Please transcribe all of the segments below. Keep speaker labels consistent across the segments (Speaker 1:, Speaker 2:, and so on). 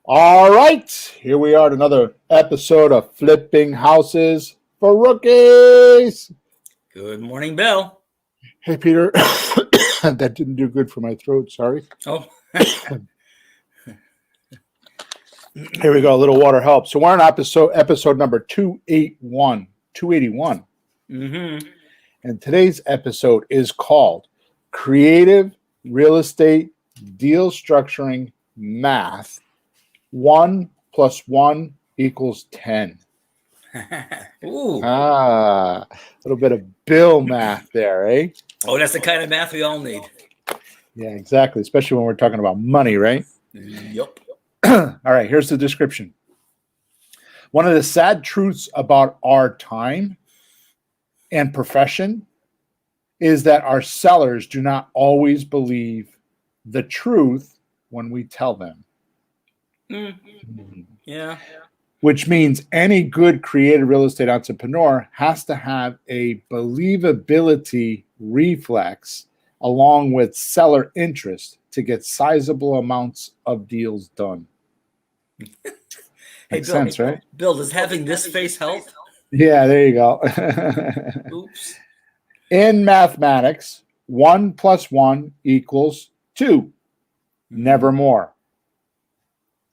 Speaker 1: All right, here we are at another episode of Flipping Houses for Rookies.
Speaker 2: Good morning, Bill.
Speaker 1: Hey, Peter. That didn't do good for my throat. Sorry.
Speaker 2: Oh,
Speaker 1: Here we go. A little water helps. So we're on episode number 281. 281.
Speaker 2: mm-hmm.
Speaker 1: And today's episode is called Creative Real Estate Deal Structuring Math. 1 + 1 = 10.
Speaker 2: Ooh.
Speaker 1: A little bit of Bill math there, eh?
Speaker 2: Oh, that's the kind of math we all need.
Speaker 1: Yeah, exactly. Especially when we're talking about money, right?
Speaker 2: Yep.
Speaker 1: All right, here's the description. One of the sad truths about our time and profession is that our sellers do not always believe the truth when we tell them.
Speaker 2: Mm-hmm. Yeah.
Speaker 1: Which means any good creative real estate entrepreneur has to have a believability reflex along with seller interest to get sizable amounts of deals done. Makes sense, right?
Speaker 2: Bill, does having this face help?
Speaker 1: Yeah, there you go.
Speaker 2: Oops.
Speaker 1: In mathematics, 1 + 1 = 2. Never more.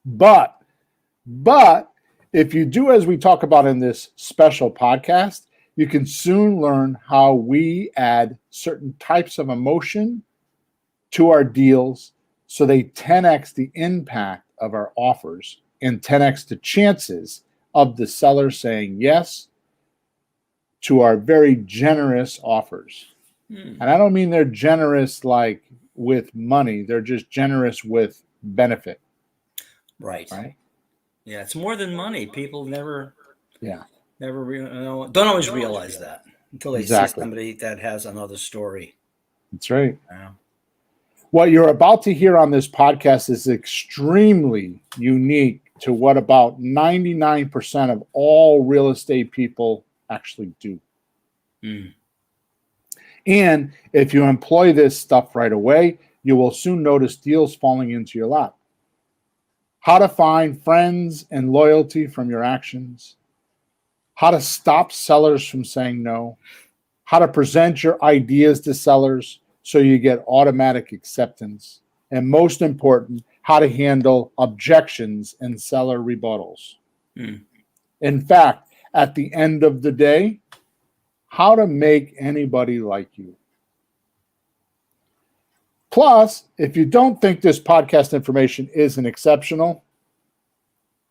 Speaker 1: But if you do as we talk about in this special podcast, you can soon learn how we add certain types of emotion to our deals so they 10x the impact of our offers and 10x the chances of the seller saying yes to our very generous offers. And I don't mean they're generous like with money. They're just generous with benefit.
Speaker 2: Right.
Speaker 1: Right.
Speaker 2: Yeah, it's more than money. People don't
Speaker 1: Yeah.
Speaker 2: always realize that until they see somebody that has another story.
Speaker 1: That's right.
Speaker 2: Yeah.
Speaker 1: What you're about to hear on this podcast is extremely unique to what about 99% of all real estate people actually do. And if you employ this stuff right away, you will soon notice deals falling into your lap. How to find friends and loyalty from your actions. How to stop sellers from saying no. How to present your ideas to sellers so you get automatic acceptance. And most important, how to handle objections and seller rebuttals. In fact, at the end of the day, how to make anybody like you. Plus, if you don't think this podcast information isn't exceptional,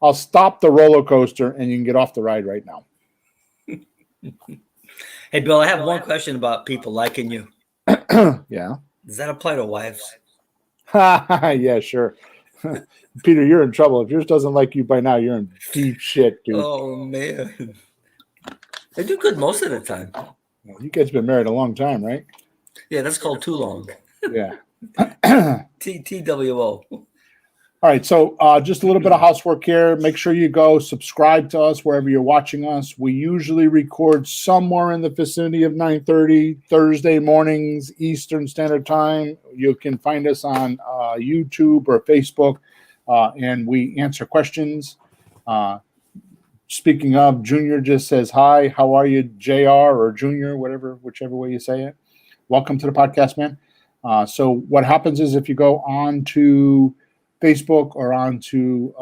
Speaker 1: I'll stop the roller coaster and you can get off the ride right now.
Speaker 2: Hey, Bill, I have one question about people liking you.
Speaker 1: Yeah.
Speaker 2: Does that apply to wives?
Speaker 1: Yeah, sure. Peter, you're in trouble. If yours doesn't like you by now, you're in deep shit, dude.
Speaker 2: Oh, man. They do good most of the time.
Speaker 1: Well, you guys been married a long time, right?
Speaker 2: Yeah, that's called too long.
Speaker 1: Yeah.
Speaker 2: TWO.
Speaker 1: All right, so just a little bit of housework here. Make sure you go subscribe to us wherever you're watching us. We usually record somewhere in the vicinity of 9:30 Thursday mornings Eastern Standard Time. You can find us on YouTube or Facebook, and we answer questions. Speaking of, Junior just says, hi, how are you, JR or Junior, whichever way you say it. Welcome to the podcast, man. So what happens is if you go on to Facebook or onto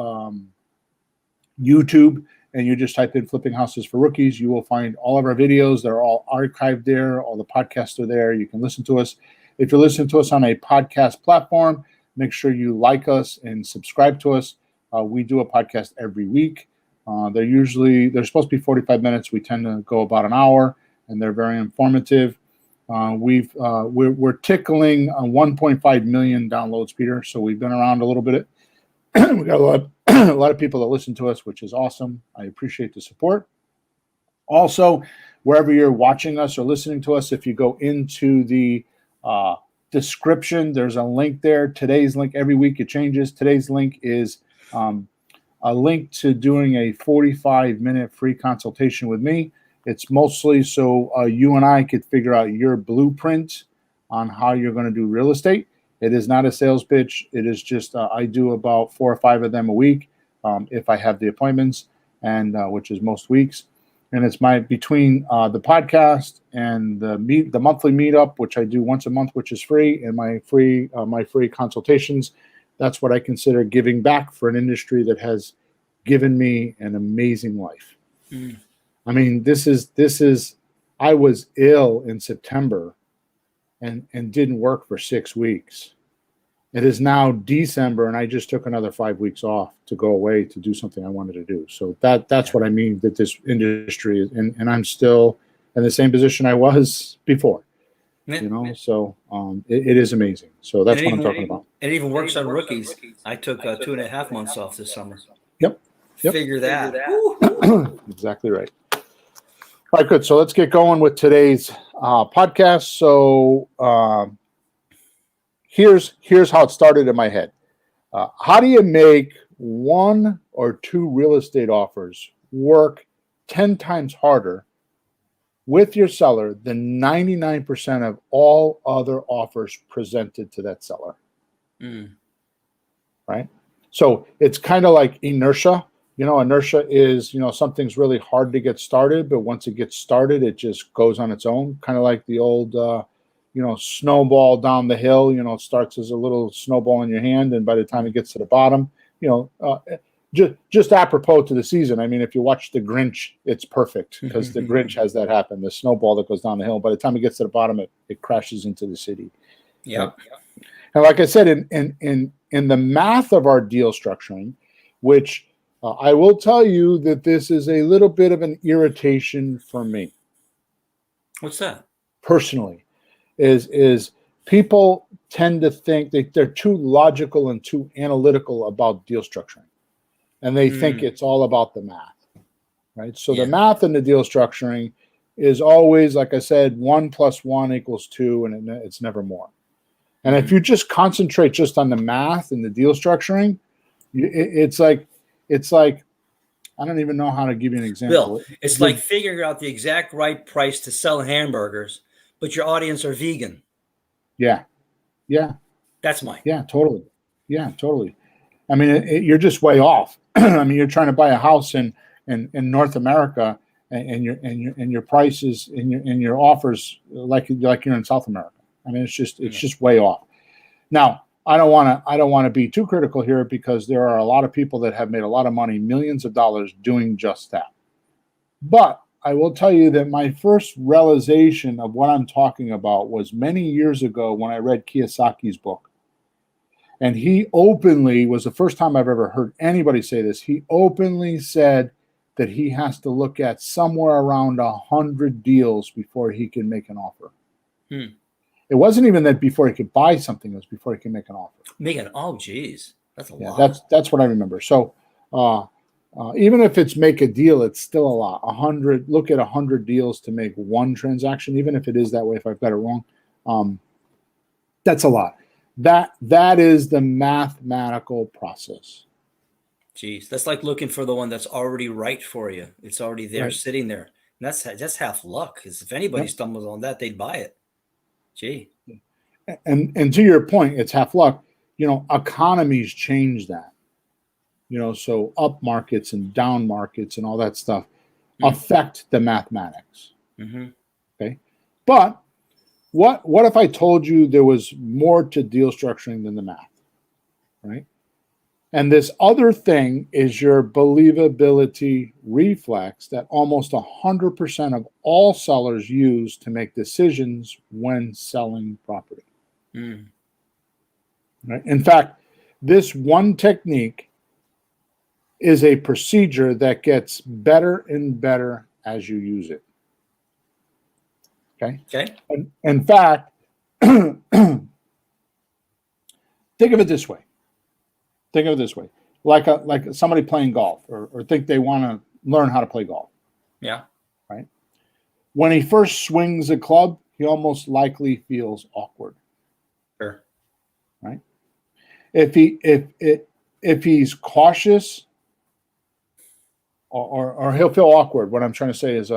Speaker 1: YouTube and you just type in Flipping Houses for Rookies, you will find all of our videos. They're all archived there. All the podcasts are there. You can listen to us. If you're listening to us on a podcast platform, make sure you like us and subscribe to us. We do a podcast every week. They're supposed to be 45 minutes. We tend to go about an hour, and they're very informative. We're tickling 1.5 million downloads, Peter. So we've been around a little bit. We got a lot of people that listen to us, which is awesome. I appreciate the support. Also, wherever you're watching us or listening to us, if you go into the description, there's a link there. Today's link, every week it changes. Today's link is a link to doing a 45-minute free consultation with me. It's mostly so you and I could figure out your blueprint on how you're going to do real estate. It is not a sales pitch. It is just I do about 4 or 5 of them a week. if I have the appointments, and which is most weeks. And it's between the podcast and the monthly meetup, which I do once a month, which is free, and my free consultations. That's what I consider giving back for an industry that has given me an amazing life. I mean, this is. I was ill in September, and didn't work for 6 weeks. It is now December, and I just took another 5 weeks off to go away to do something I wanted to do. So that's what I mean, that this industry is, and I'm still in the same position I was before. So it is amazing. So that's what I'm talking about.
Speaker 2: It even works on rookies. I took 2.5 months off this summer.
Speaker 1: Yep.
Speaker 2: Figure that.
Speaker 1: Exactly right. All right, good. So let's get going with today's podcast. So here's how it started in my head. How do you make 1 or 2 real estate offers work 10 times harder with your seller than 99% of all other offers presented to that seller? Right? So it's kind of like inertia. Inertia is, something's really hard to get started, but once it gets started, it just goes on its own. Kind of like the old, snowball down the hill. It starts as a little snowball in your hand, and by the time it gets to the bottom, just apropos to the season. I mean, if you watch The Grinch, it's perfect because The Grinch has that happen. The snowball that goes down the hill. By the time it gets to the bottom, it crashes into the city.
Speaker 2: Yeah.
Speaker 1: Right? And like I said, in the math of our deal structuring, which I will tell you that this is a little bit of an irritation for me.
Speaker 2: What's that?
Speaker 1: Personally, is people tend to think that they're too logical and too analytical about deal structuring. And they think it's all about the math, right? So the math in the deal structuring is always, like I said, 1 + 1 = 2, and it's never more. And if you just concentrate just on the math and the deal structuring, it's like, I don't even know how to give you an example.
Speaker 2: Bill, it's like figuring out the exact right price to sell hamburgers, but your audience are vegan.
Speaker 1: Yeah.
Speaker 2: That's mine.
Speaker 1: Yeah, totally. I mean, you're just way off. I mean, you're trying to buy a house in North America, and your prices and your offers like you're in South America. I mean, it's just way off. Now, I don't want to be too critical here, because there are a lot of people that have made a lot of money, millions of dollars, doing just that. But I will tell you that my first realization of what I'm talking about was many years ago when I read Kiyosaki's book. And he openly, was the first time I've ever heard anybody say this, he openly said that he has to look at somewhere around 100 deals before he can make an offer. It wasn't even that before he could buy something, it was before he can make an offer.
Speaker 2: Oh, geez. That's a lot.
Speaker 1: That's what I remember. So even if it's make a deal, it's still a lot. 100, look at 100 deals to make one transaction, even if it is that way, if I've got it wrong. That's a lot. That is the mathematical process.
Speaker 2: Jeez, that's like looking for the one that's already right for you. It's already there, right, sitting there. And that's half luck, because if anybody stumbles on that, they'd buy it. Gee.
Speaker 1: And to your point, it's half luck. Economies change that. So up markets and down markets and all that stuff affect the mathematics. Okay. But what if I told you there was more to deal structuring than the math, right? And this other thing is your believability reflex that almost 100% of all sellers use to make decisions when selling property. Right? In fact, this one technique is a procedure that gets better and better as you use it. Okay. And in fact, think of it this way. Like somebody playing golf, or think they want to learn how to play golf.
Speaker 2: Yeah.
Speaker 1: Right. When he first swings a club, he almost likely feels awkward.
Speaker 2: Sure.
Speaker 1: Right. If he's cautious, or he'll feel awkward. What I'm trying to say is,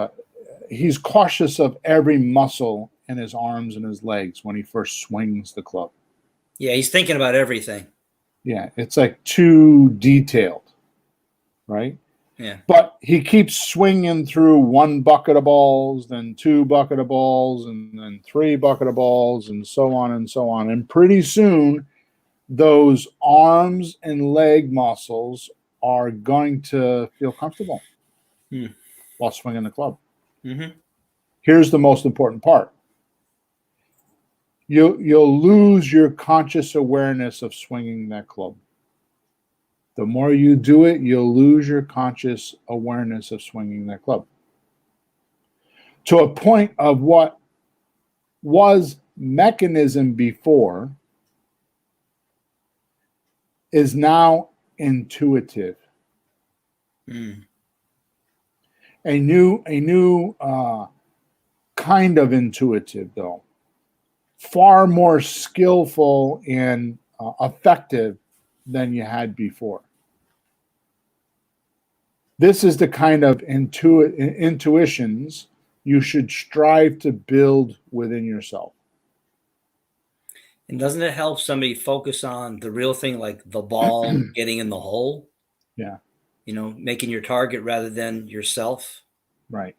Speaker 1: he's cautious of every muscle in his arms and his legs when he first swings the club.
Speaker 2: Yeah, he's thinking about everything.
Speaker 1: Yeah, it's like too detailed. right?
Speaker 2: Yeah.
Speaker 1: But he keeps swinging through one bucket of balls, then two bucket of balls, and then three bucket of balls, and so on and so on. And pretty soon, those arms and leg muscles are going to feel comfortable while swinging the club.
Speaker 2: Mm-hmm.
Speaker 1: Here's the most important part. You'll lose your conscious awareness of swinging that club. The more you do it, you'll lose your conscious awareness of swinging that club. To a point of what was mechanism before is now intuitive. A new kind of intuitive, though. Far more skillful and effective than you had before. This is the kind of intuitions you should strive to build within yourself.
Speaker 2: And doesn't it help somebody focus on the real thing, like the ball getting in the hole?
Speaker 1: Yeah.
Speaker 2: You know, making your target rather than yourself.
Speaker 1: Right.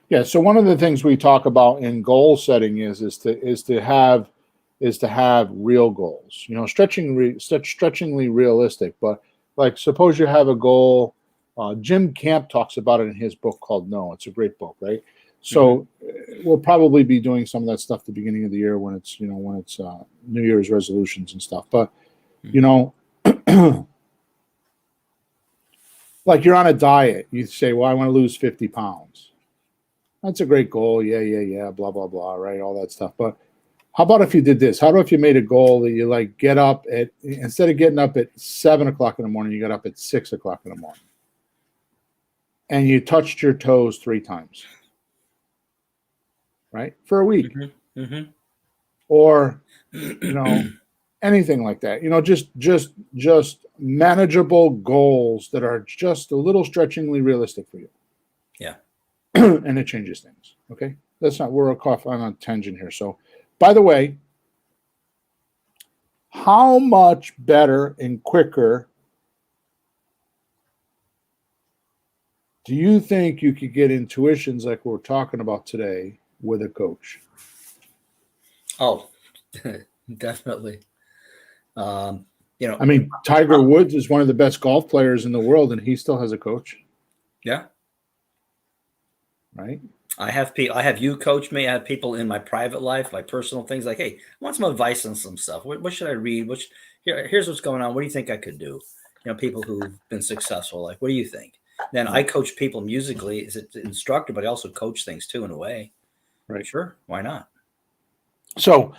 Speaker 1: Yeah. So one of the things we talk about in goal setting is to have real goals. You know, stretchingly realistic. But like, suppose you have a goal. Jim Camp talks about it in his book called No. It's a great book, right? So we'll probably be doing some of that stuff at the beginning of the year when it's New Year's resolutions and stuff. But you know, like you're on a diet, you say, "Well, I want to lose 50 pounds." That's a great goal. Yeah. Blah blah blah. Right, all that stuff. But how about if you did this? How about if you made a goal that you like get up at, instead of getting up at 7 o'clock in the morning, you got up at 6 o'clock in the morning, and you touched your toes 3 times. Right? For a week. Or, anything like that. Just manageable goals that are just a little stretchingly realistic for you.
Speaker 2: Yeah.
Speaker 1: And it changes things. Okay? We're on a tangent here. So, by the way, how much better and quicker do you think you could get intuitions like we're talking about today with a coach?
Speaker 2: Oh, definitely. I
Speaker 1: mean, Tiger Woods is one of the best golf players in the world, and he still has a coach.
Speaker 2: Yeah.
Speaker 1: Right.
Speaker 2: I have you coach me. I have people in my private life, my personal things, like, hey, I want some advice on some stuff. What should I read? Here's what's going on. What do you think I could do? People who've been successful, like, what do you think? Then I coach people musically as an instructor, but I also coach things too, in a way.
Speaker 1: Right.
Speaker 2: Sure. Why not?
Speaker 1: So,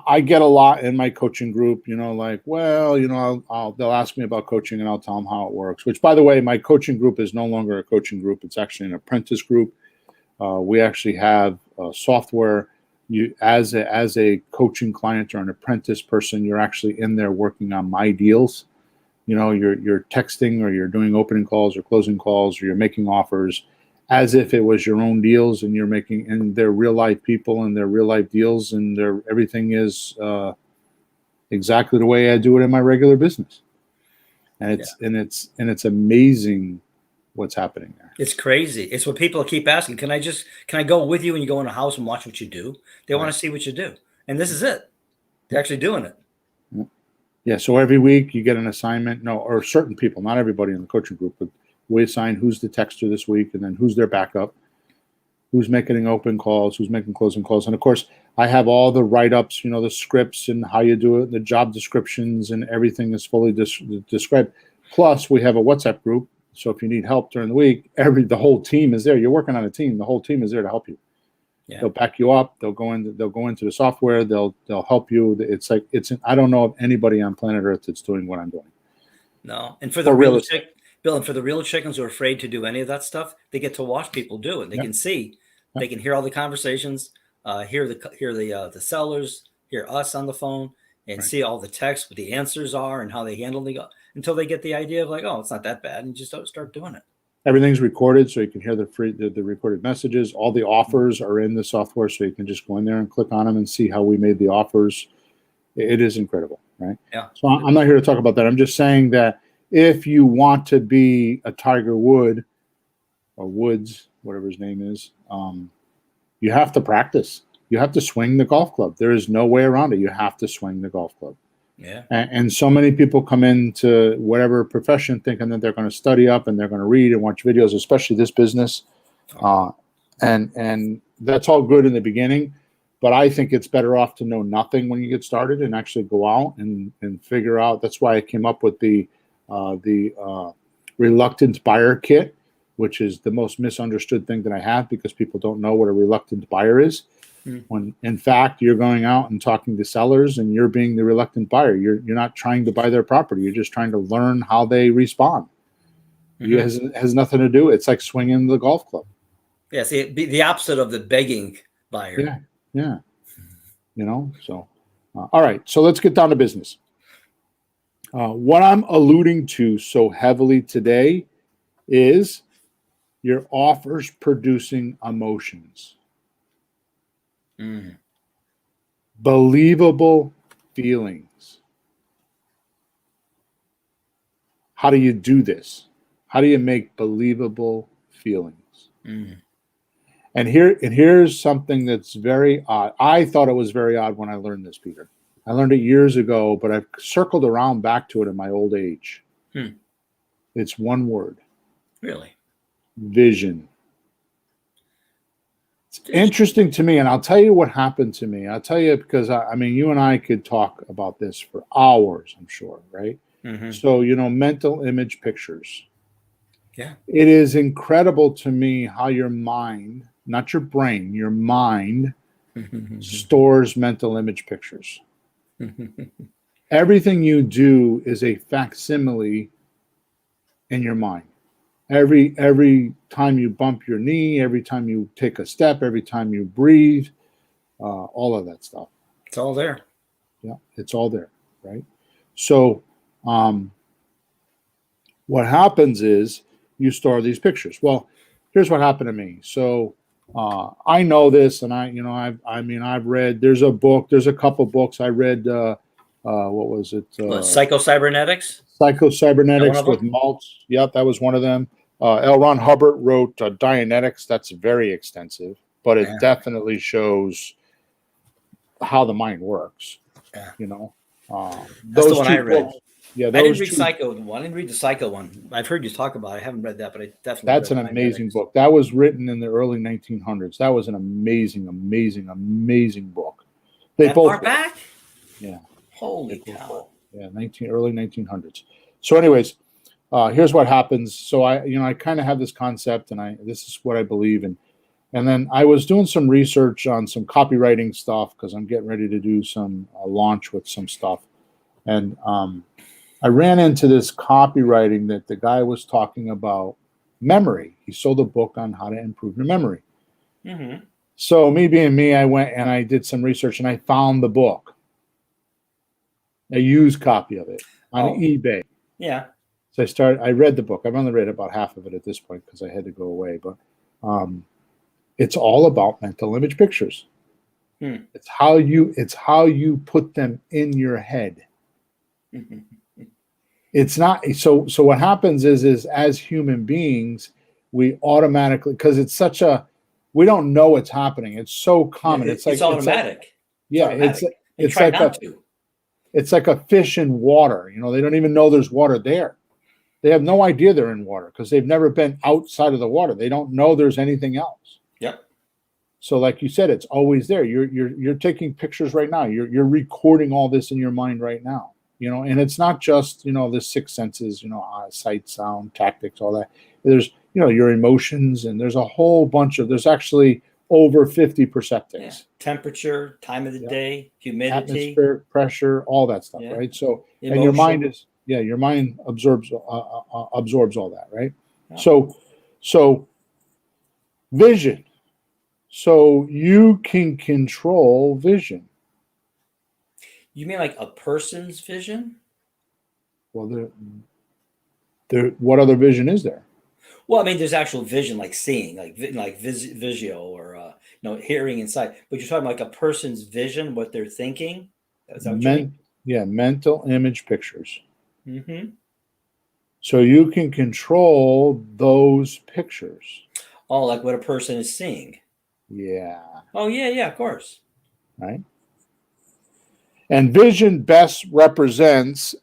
Speaker 1: I get a lot in my coaching group, like, well, they'll ask me about coaching and I'll tell them how it works, which, by the way, my coaching group is no longer a coaching group. It's actually an apprentice group. We actually have software. You, as a coaching client or an apprentice person, you're actually in there working on my deals. You're texting, or you're doing opening calls or closing calls, or you're making offers as if it was your own deals, and and they're real life people and they're real life deals, and everything is exactly the way I do it in my regular business. And it's amazing what's happening there.
Speaker 2: It's crazy. It's what people keep asking. Can I go with you when you go in a house and watch what you do? They want to see what you do. And this is it. They're actually doing it.
Speaker 1: Yeah. So every week you get an assignment. No, or certain people, not everybody in the coaching group, but we assign who's the texter this week, and then who's their backup, who's making open calls, who's making closing calls. And of course, I have all the write-ups, the scripts and how you do it, the job descriptions, and everything is fully described. Plus, we have a WhatsApp group. So if you need help during the week, the whole team is there. You're working on a team. The whole team is there to help you. Yeah. They'll back you up. They'll go into the software. They'll help you. I don't know of anybody on planet Earth that's doing what I'm doing.
Speaker 2: No. And for the Bill, and for the real chickens who are afraid to do any of that stuff, they get to watch people do it. They can see, they can hear all the conversations, hear the sellers, hear us on the phone, and see all the texts, what the answers are, and how they handle until they get the idea of like, oh, it's not that bad, and just start doing it.
Speaker 1: Everything's recorded, so you can hear the recorded messages. All the offers are in the software, so you can just go in there and click on them and see how we made the offers. It is incredible, right?
Speaker 2: Yeah.
Speaker 1: So I'm not here to talk about that. I'm just saying that if you want to be a Tiger Wood or Woods, whatever his name is, you have to practice. You have to swing the golf club. There is no way around it. You have to swing the golf club.
Speaker 2: Yeah.
Speaker 1: And so many people come into whatever profession thinking that they're going to study up and they're going to read and watch videos, especially this business. And that's all good in the beginning, but I think it's better off to know nothing when you get started and actually go out and figure out. That's why I came up with the reluctant buyer kit, which is the most misunderstood thing that I have because people don't know what a reluctant buyer is. When in fact you're going out and talking to sellers and you're being the reluctant buyer. You're not trying to buy their property. You're just trying to learn how they respond. It has nothing to do. It's like swinging the golf club.
Speaker 2: Yeah, see, it'd be the opposite of the begging buyer.
Speaker 1: Yeah. So, all right. So let's get down to business. What I'm alluding to so heavily today is your offers producing emotions. Believable feelings. How do you do this? How do you make believable feelings? And here's something that's very odd. I thought it was very odd when I learned this, Peter. I learned it years ago, but I've circled around back to it in my old age. It's one word.
Speaker 2: Really?
Speaker 1: Vision. It's interesting to me, and I'll tell you what happened to me. I'll tell you because, I mean, you and I could talk about this for hours, I'm sure, right? So, mental image pictures.
Speaker 2: Yeah.
Speaker 1: It is incredible to me how your mind, not your brain, your mind stores mental image pictures. Everything you do is a facsimile in your mind. Every time you bump your knee, every time you take a step, every time you breathe, all of that stuff.
Speaker 2: It's all there.
Speaker 1: Yeah, it's all there, right? So what happens is you store these pictures. Well, here's what happened to me. So I know this, and I've read. There's a couple books I read. What was it?
Speaker 2: Psycho-cybernetics?
Speaker 1: Psycho-cybernetics with Maltz. Yep, that was one of them. L. Ron Hubbard wrote Dianetics. That's very extensive, but it definitely shows how the mind works.
Speaker 2: Yeah.
Speaker 1: That's
Speaker 2: the one I read.
Speaker 1: Books, yeah,
Speaker 2: I didn't read Psycho one. I didn't read the Psycho one. I've heard you talk about it. I haven't read that, but I definitely.
Speaker 1: That's an amazing book. That was written in the early 1900s. That was an amazing, amazing, amazing book. They
Speaker 2: that
Speaker 1: both
Speaker 2: far back.
Speaker 1: Yeah.
Speaker 2: Holy cow.
Speaker 1: Yeah, early 1900s. So, anyways, here's what happens. So I kind of have this concept, and this is what I believe in. And then I was doing some research on some copywriting stuff because I'm getting ready to do some launch with some stuff. And I ran into this copywriting that the guy was talking about memory. He sold a book on how to improve your memory. So me being me, I went and I did some research and I found the book, a used copy of it on eBay.
Speaker 2: Yeah.
Speaker 1: So I read the book. I've only read about half of it at this point because I had to go away. But it's all about mental image pictures. It's how you put them in your head. It's not so what happens is as human beings, we automatically, because it's such a, we don't know what's happening. It's so common.
Speaker 2: It's automatic.
Speaker 1: It's like a fish in water. They don't even know there's water there. They have no idea they're in water because they've never been outside of the water. They don't know there's anything else.
Speaker 2: Yep.
Speaker 1: So like you said, it's always there. You're taking pictures right now. You're recording all this in your mind right now. And it's not just, the six senses, sight, sound, tactics, all that. There's, your emotions, and there's a whole bunch of, there's actually over 50 perceptics.
Speaker 2: Yeah. Temperature, time of the day, humidity,
Speaker 1: atmospheric pressure, all that stuff, right? So, emotion. And your mind is, your mind absorbs all that, right? Yeah. So vision. So you can control vision.
Speaker 2: You mean like a person's vision?
Speaker 1: Well, what other vision is there?
Speaker 2: Well, I mean, there's actual vision, like seeing, like visio, or hearing and sight. But you're talking like a person's vision, what they're thinking. Is that what you mean?
Speaker 1: Yeah, mental image pictures. So you can control those pictures.
Speaker 2: Oh, like what a person is seeing.
Speaker 1: Yeah.
Speaker 2: Oh, yeah, of course.
Speaker 1: Right. And vision best represents,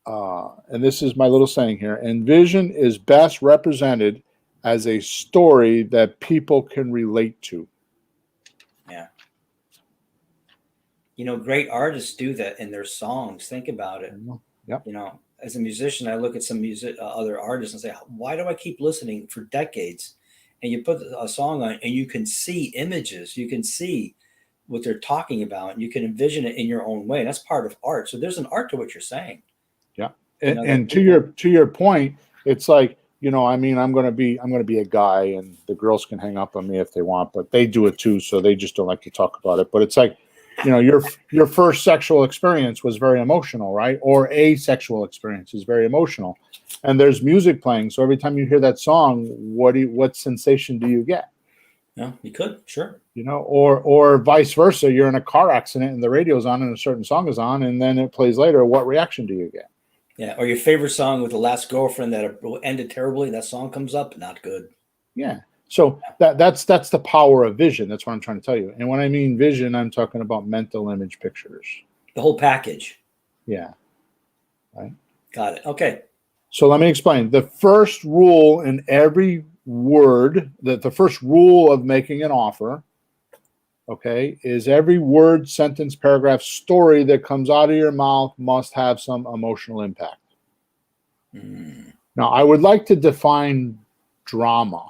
Speaker 1: and this is my little saying here, and vision is best represented as a story that people can relate to.
Speaker 2: Yeah. Great artists do that in their songs. Think about it.
Speaker 1: Yep.
Speaker 2: As a musician, I look at some other artists and say, why do I keep listening for decades? And you put a song on and you can see images, you can see what they're talking about, and you can envision it in your own way. And that's part of art. So there's an art to what you're saying.
Speaker 1: Yeah. And to your point, it's like, I'm going to be a guy, and the girls can hang up on me if they want, but they do it too. So they just don't like to talk about it. But it's like, your first sexual experience was very emotional, right? Or a sexual experience is very emotional, and there's music playing. So every time you hear that song, what sensation do you get?
Speaker 2: Yeah, you could, sure.
Speaker 1: Or vice versa. You're in a car accident and the radio's on and a certain song is on, and then it plays later. What reaction do you get?
Speaker 2: Yeah, or your favorite song with the last girlfriend that ended terribly. That song comes up, not good.
Speaker 1: Yeah. So that's the power of vision. That's what I'm trying to tell you. And when I mean vision, I'm talking about mental image pictures.
Speaker 2: The whole package.
Speaker 1: Yeah. Right.
Speaker 2: Got it. Okay.
Speaker 1: So let me explain. The first rule in every word, the first rule of making an offer, okay, is every word, sentence, paragraph, story that comes out of your mouth must have some emotional impact. Now, I would like to define drama.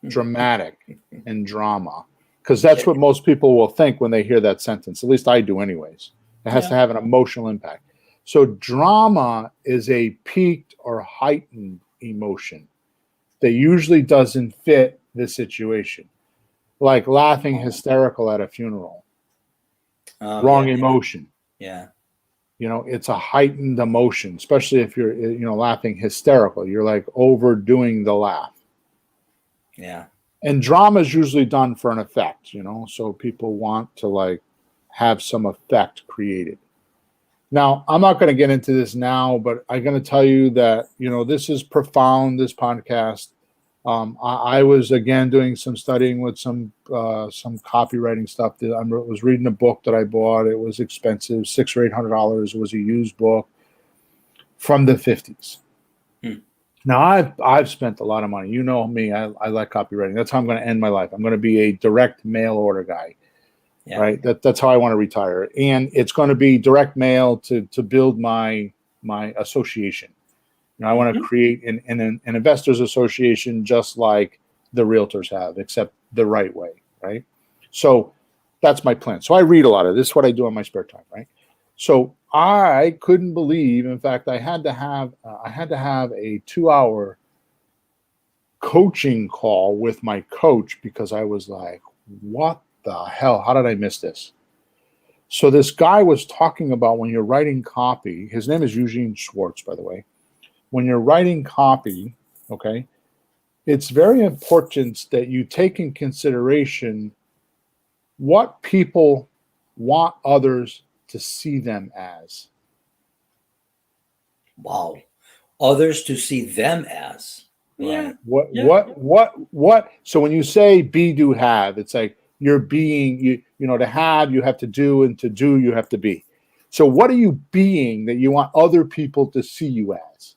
Speaker 1: Dramatic and drama, because that's what most people will think when they hear that sentence. At least I do anyways. It has to have an emotional impact. So drama is a peaked or heightened emotion that usually doesn't fit the situation, like laughing hysterical at a funeral. Wrong emotion.
Speaker 2: Yeah.
Speaker 1: It's a heightened emotion, especially if you're laughing hysterical. You're like overdoing the laugh.
Speaker 2: Yeah.
Speaker 1: And drama is usually done for an effect, so people want to have some effect created. Now, I'm not going to get into this now, but I'm going to tell you that, this is profound, this podcast. I was, again, doing some studying with some copywriting stuff. I was reading a book that I bought. It was expensive, $600 or $800. It was a used book from the 50s. Now, I've spent a lot of money. You know me. I like copywriting. That's how I'm going to end my life. I'm going to be a direct mail order guy, right? That's how I want to retire. And it's going to be direct mail to build my association. I want to create an investors association just like the realtors have, except the right way, right? So that's my plan. So I read a lot of this. This is what I do in my spare time, right? So I couldn't believe, in fact, I had to have a 2-hour coaching call with my coach because I was like, what the hell? How did I miss this? So this guy was talking about when you're writing copy, his name is Eugene Schwartz, by the way. When you're writing copy, okay, it's very important that you take in consideration what people want others to see them as.
Speaker 2: Wow. Others to see them as.
Speaker 1: Yeah. What? So when you say be, do, have, it's like you're being, to have, you have to do, and to do, you have to be. So what are you being that you want other people to see you as?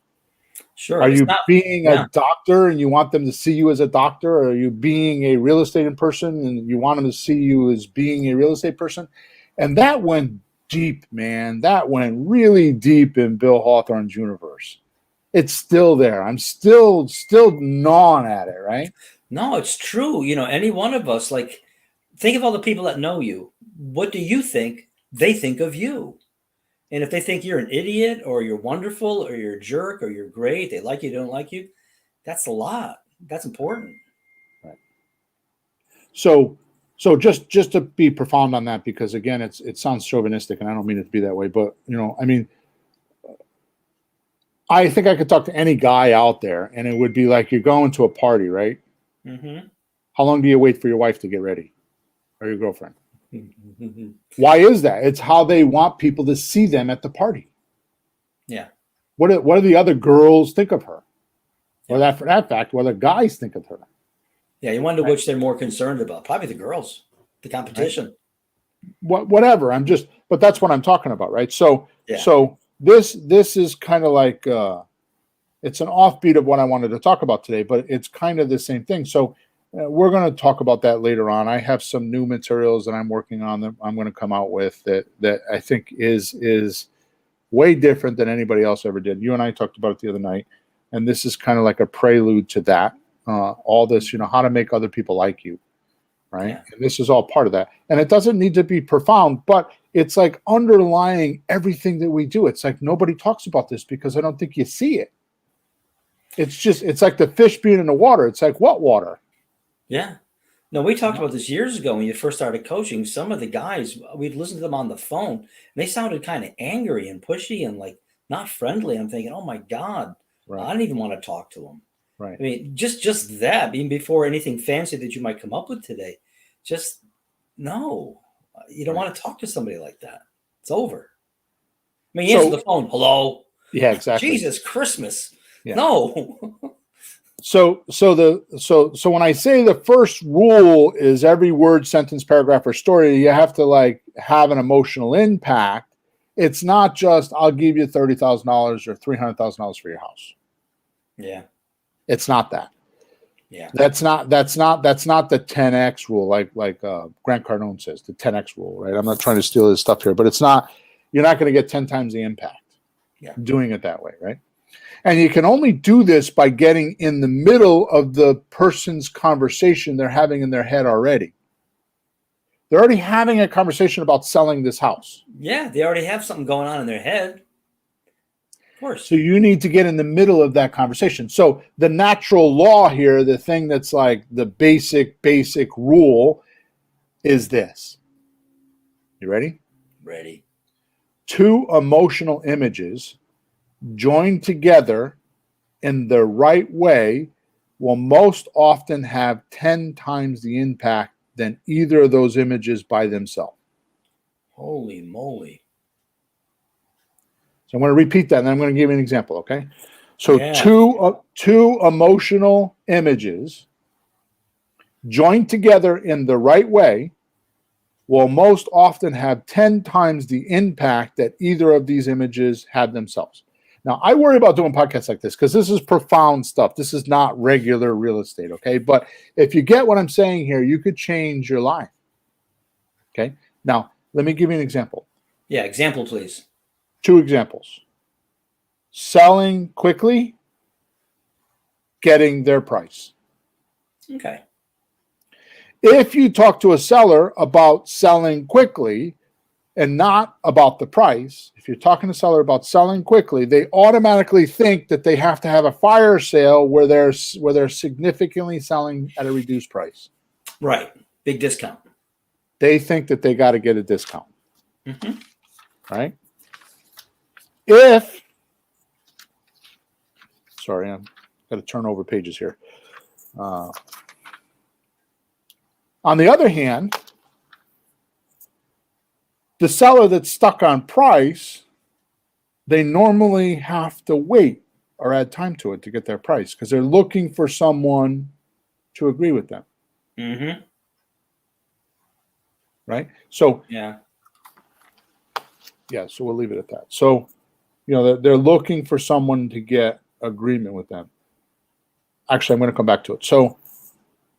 Speaker 2: Sure.
Speaker 1: Are you being a doctor and you want them to see you as a doctor? Or are you being a real estate person and you want them to see you as being a real estate person? And that went deep, man. That went really deep in Bill Hawthorn's universe. It's still there. I'm still gnawing at it, right?
Speaker 2: No, it's true. Any one of us, think of all the people that know you. What do you think they think of you? And if they think you're an idiot or you're wonderful or you're a jerk or you're great, they like you, don't like you, that's a lot. That's important.
Speaker 1: Right. So just to be profound on that, because again, it sounds chauvinistic and I don't mean it to be that way, but I think I could talk to any guy out there and it would be like you're going to a party, right?
Speaker 2: Mm-hmm.
Speaker 1: How long do you wait for your wife to get ready or your girlfriend? Why is that? It's how they want people to see them at the party.
Speaker 2: Yeah.
Speaker 1: What do the other girls think of her? Or that for that fact, what the guys think of her?
Speaker 2: Yeah, you wonder which they're more concerned about. Probably the girls, the competition.
Speaker 1: Right. Whatever. But that's what I'm talking about, right? So this is kind of like it's an offbeat of what I wanted to talk about today, but it's kind of the same thing. So we're going to talk about that later on. I have some new materials that I'm working on that I'm going to come out with that I think is way different than anybody else ever did. You and I talked about it the other night, and this is kind of like a prelude to that. All this, how to make other people like you, right? Yeah. And this is all part of that. And it doesn't need to be profound, but it's like underlying everything that we do. It's like nobody talks about this because I don't think you see it. It's like the fish being in the water. It's like, what water?
Speaker 2: Yeah. No, we talked about this years ago when you first started coaching. Some of the guys, we'd listen to them on the phone, and they sounded kind of angry and pushy and like not friendly. I'm thinking, oh my God, right. I don't even want to talk to them.
Speaker 1: Right.
Speaker 2: I mean, just that, even before anything fancy that you might come up with today, just no, you don't want to talk to somebody like that. It's over. I mean, you answer the phone, hello.
Speaker 1: Yeah, exactly.
Speaker 2: Jesus Christmas. Yeah. No.
Speaker 1: So when I say the first rule is every word, sentence, paragraph, or story, you have to like have an emotional impact. It's not just I'll give you $30,000 or $300,000 for your house.
Speaker 2: Yeah.
Speaker 1: It's not that.
Speaker 2: Yeah.
Speaker 1: That's not the 10x rule, like Grant Cardone says, the 10x rule, right? I'm not trying to steal his stuff here, but it's not. You're not going to get 10 times the impact.
Speaker 2: Yeah.
Speaker 1: Doing it that way, right? And you can only do this by getting in the middle of the person's conversation they're having in their head already. They're already having a conversation about selling this house.
Speaker 2: Yeah, they already have something going on in their head. Of course.
Speaker 1: So you need to get in the middle of that conversation. So the natural law here, the thing that's like the basic rule is this. You ready?
Speaker 2: Ready.
Speaker 1: 2 emotional images joined together in the right way will most often have 10 times the impact than either of those images by themselves.
Speaker 2: Holy moly.
Speaker 1: So I'm going to repeat that and then I'm going to give you an example, okay? So two emotional images joined together in the right way will most often have 10 times the impact that either of these images have themselves. Now, I worry about doing podcasts like this because this is profound stuff. This is not regular real estate, okay? But if you get what I'm saying here, you could change your life, okay? Now, let me give you an example.
Speaker 2: Yeah, example, please.
Speaker 1: 2 examples. Selling quickly, getting their price.
Speaker 2: Okay.
Speaker 1: If you talk to a seller about selling quickly and not about the price, if you're talking to a seller about selling quickly, they automatically think that they have to have a fire sale where they're significantly selling at a reduced price.
Speaker 2: Right. Big discount.
Speaker 1: They think that they got to get a discount.
Speaker 2: Mm-hmm.
Speaker 1: Right? Sorry, I've got to turn over pages here. On the other hand, the seller that's stuck on price, they normally have to wait or add time to it to get their price because they're looking for someone to agree with them.
Speaker 2: Mm-hmm.
Speaker 1: Right? So
Speaker 2: yeah,
Speaker 1: so we'll leave it at that. So, they're looking for someone to get agreement with them. Actually, I'm going to come back to it. So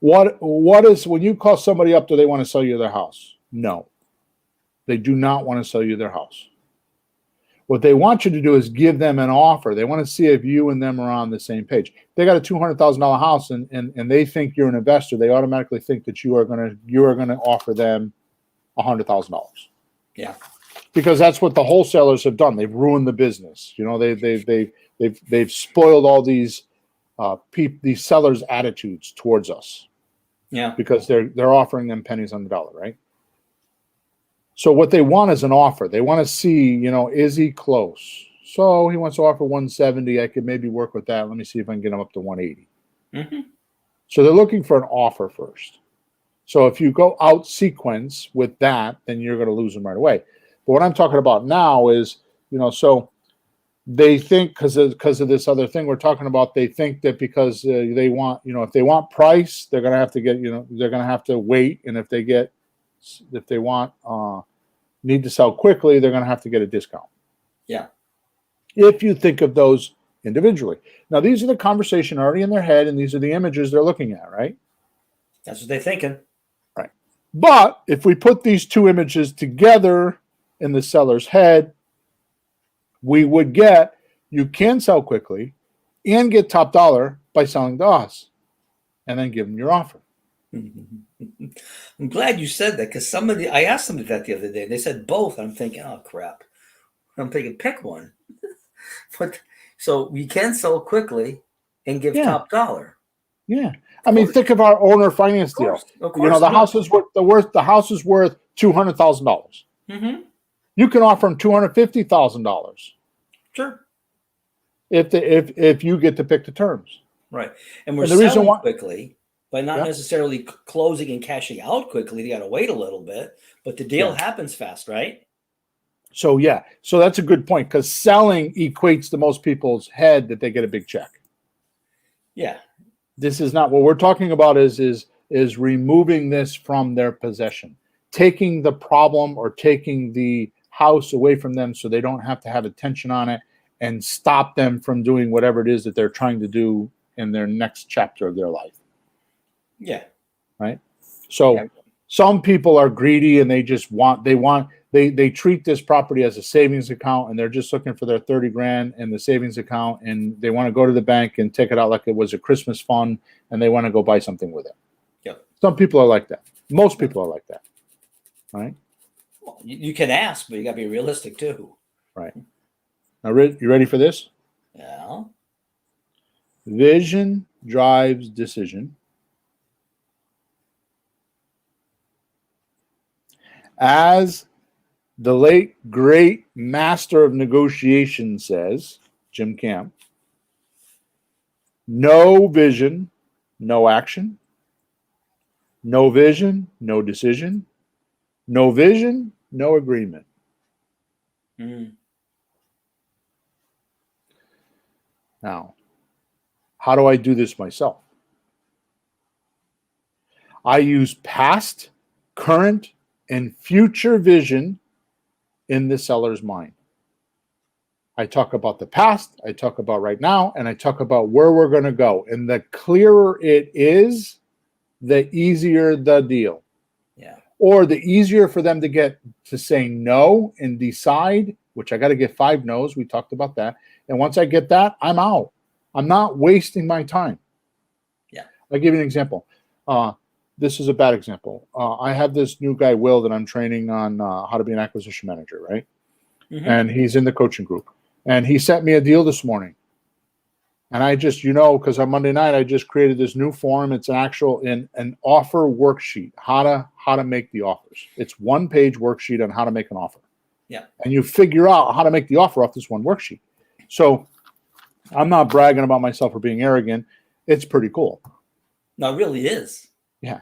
Speaker 1: what is, when you call somebody up, do they want to sell you their house? No. They do not want to sell you their house. What they want you to do is give them an offer. They want to see if you and them are on the same page. They got a $200,000 house and they think you're an investor. They automatically think that you are going to offer them $100,000. Yeah. Because that's what the wholesalers have done. They've ruined the business. They've spoiled all these sellers' attitudes towards us.
Speaker 2: Yeah.
Speaker 1: Because they're offering them pennies on the dollar, right? So what they want is an offer. They want to see, is he close? So he wants to offer 170. I could maybe work with that. Let me see if I can get him up to 180.
Speaker 2: Mm-hmm. So
Speaker 1: they're looking for an offer first. So if you go out sequence with that, then you're going to lose them right away. But what I'm talking about now is, so they think because of this other thing we're talking about, they think that because they want, if they want price, they're going to have to get, they're going to have to wait. And if they want, need to sell quickly, they're going to have to get a discount.
Speaker 2: Yeah.
Speaker 1: If you think of those individually. Now, these are the conversation already in their head, and these are the images they're looking at, right?
Speaker 2: That's what they're thinking.
Speaker 1: Right. But if we put these two images together in the seller's head, we would get, you can sell quickly and get top dollar by selling to us, and then give them your offer.
Speaker 2: I'm glad you said that, because I asked somebody that the other day. They said both. I'm thinking, oh crap. I'm thinking pick one. But so we can sell quickly and give top dollar.
Speaker 1: Yeah. I mean, think of our owner finance deal.
Speaker 2: Of course.
Speaker 1: The house is worth $200,000.
Speaker 2: Mm-hmm.
Speaker 1: You can offer them $250,000.
Speaker 2: Sure.
Speaker 1: If you get to pick the terms.
Speaker 2: Right. And we're selling quickly by not necessarily closing and cashing out quickly. They got to wait a little bit, but the deal happens fast, right? So
Speaker 1: so that's a good point, because selling equates to most people's head that they get a big check.
Speaker 2: Yeah.
Speaker 1: This is not what we're talking about. Is removing this from their possession, taking the problem or taking the house away from them so they don't have to have attention on it, and stop them from doing whatever it is that they're trying to do in their next chapter of their life.
Speaker 2: Yeah.
Speaker 1: Right. So some people are greedy and they treat this property as a savings account, and they're just looking for their 30 grand in the savings account, and they want to go to the bank and take it out like it was a Christmas fund, and they want to go buy something with it.
Speaker 2: Yep.
Speaker 1: Some people are like that. Most people are like that. Right.
Speaker 2: Well, you can ask, but you got to be realistic too.
Speaker 1: Right. Now, you ready for this?
Speaker 2: Yeah.
Speaker 1: Vision drives decision. As the late great master of negotiation says, Jim Camp, no vision, no action. No vision, no decision. No vision, no agreement. Now, how do I do this myself? I use past, current, and future vision in the seller's mind. I talk about the past, I talk about right now, and I talk about where we're going to go. And the clearer it is, the easier the deal.
Speaker 2: Yeah.
Speaker 1: Or the easier for them to get to say no and decide, which I got to get 5 no's. We talked about that. And once I get that, I'm out. I'm not wasting my time.
Speaker 2: Yeah.
Speaker 1: I'll give you an example. This is a bad example. I have this new guy, Will, that I'm training on how to be an acquisition manager, right? Mm-hmm. And he's in the coaching group. And he sent me a deal this morning. And I just, because on Monday night, I just created this new form. It's an offer worksheet, how to make the offers. It's 1-page worksheet on how to make an offer.
Speaker 2: Yeah.
Speaker 1: And you figure out how to make the offer off this one worksheet. So I'm not bragging about myself or being arrogant. It's pretty cool.
Speaker 2: No, it really is.
Speaker 1: Yeah.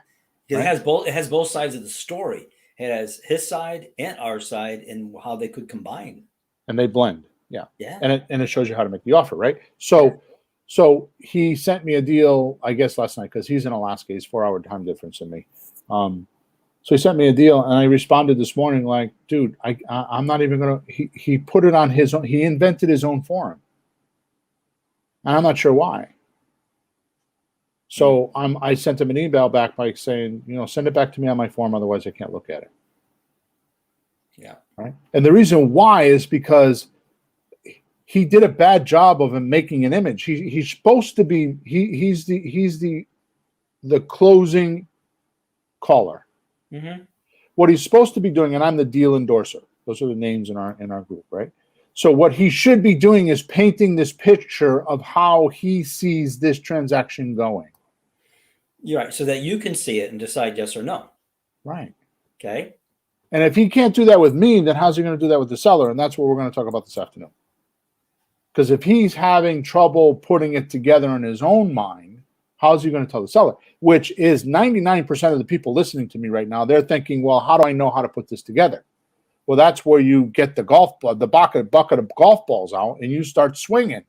Speaker 2: Right? It has both sides of the story. It has his side and our side and how they could combine.
Speaker 1: And they blend. Yeah.
Speaker 2: Yeah.
Speaker 1: And it shows you how to make the offer, right? So he sent me a deal, I guess, last night, because he's in Alaska. He's 4-hour time difference than me. So he sent me a deal, and I responded this morning like, dude, I'm not even going to. He put it on his own. He invented his own forum. And I'm not sure why. So I sent him an email back by saying, send it back to me on my form, otherwise I can't look at it.
Speaker 2: Yeah.
Speaker 1: Right. And the reason why is because he did a bad job of him making an image. He's supposed to be he's the closing caller.
Speaker 2: Mm-hmm.
Speaker 1: What he's supposed to be doing, and I'm the deal endorser. Those are the names in our group, right? So what he should be doing is painting this picture of how he sees this transaction going.
Speaker 2: You're right, so that you can see it and decide yes or no.
Speaker 1: Right.
Speaker 2: Okay.
Speaker 1: And if he can't do that with me, then how's he going to do that with the seller? And that's what we're going to talk about this afternoon. Because if he's having trouble putting it together in his own mind, how's he going to tell the seller? Which is 99% of the people listening to me right now. They're thinking, well, how do I know how to put this together? Well, that's where you get the bucket of golf balls out and you start swinging.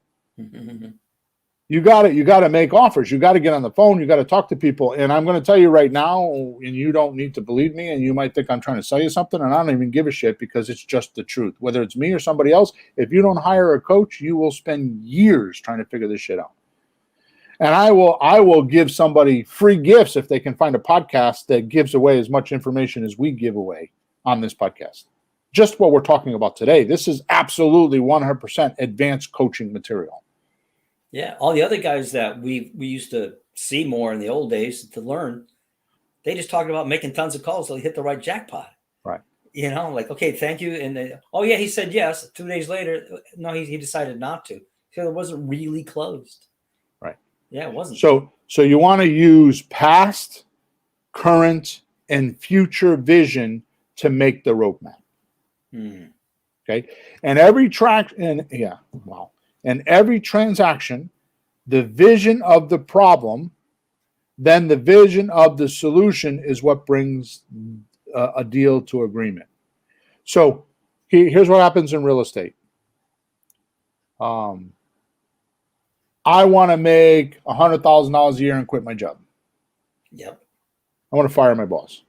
Speaker 1: You got to make offers. You got to get on the phone. You got to talk to people. And I'm going to tell you right now, and you don't need to believe me, and you might think I'm trying to sell you something, and I don't even give a shit because it's just the truth. Whether it's me or somebody else, if you don't hire a coach, you will spend years trying to figure this shit out. And I will give somebody free gifts if they can find a podcast that gives away as much information as we give away on this podcast. Just what we're talking about today. This is absolutely 100% advanced coaching material.
Speaker 2: Yeah, all the other guys that we used to see more in the old days to learn, they just talked about making tons of calls till they hit the right jackpot.
Speaker 1: Right.
Speaker 2: You know, like, okay, thank you. And they, oh, yeah, he said yes. 2 days later, no, he decided not to. So it wasn't really closed.
Speaker 1: Right.
Speaker 2: Yeah, it wasn't.
Speaker 1: So you want to use past, current, and future vision to make the roadmap. Okay. And every And every transaction, the vision of the problem, then the vision of the solution is what brings a deal to agreement. So here's what happens in real estate. I want to make $100,000 a year and quit my job.
Speaker 2: Yep.
Speaker 1: I want to fire my boss.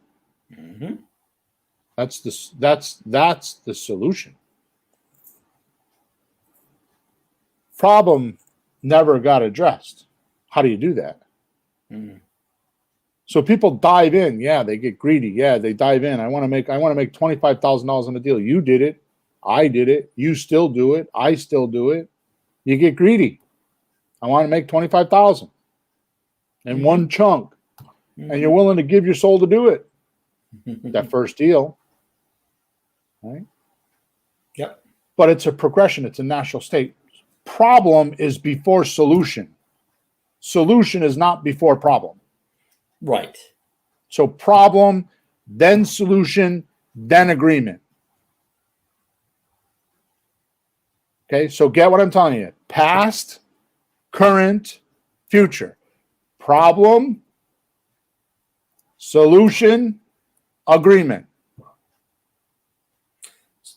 Speaker 2: Mm-hmm.
Speaker 1: That's the solution. Problem never got addressed. How do you do that? So people dive in. Yeah, they get greedy. Yeah, they dive in. I want to make $25,000 on a deal. You did it. I did it. You still do it. I still do it. You get greedy. I want to make $25,000 in one chunk, and you're willing to give your soul to do it. That first deal, right?
Speaker 2: Yep.
Speaker 1: But it's a progression. It's a natural state. Problem is before solution. Solution is not before problem.
Speaker 2: Right.
Speaker 1: So problem, then solution, then agreement. Okay, so get what I'm telling you. Past, current, future. Problem, solution, agreement.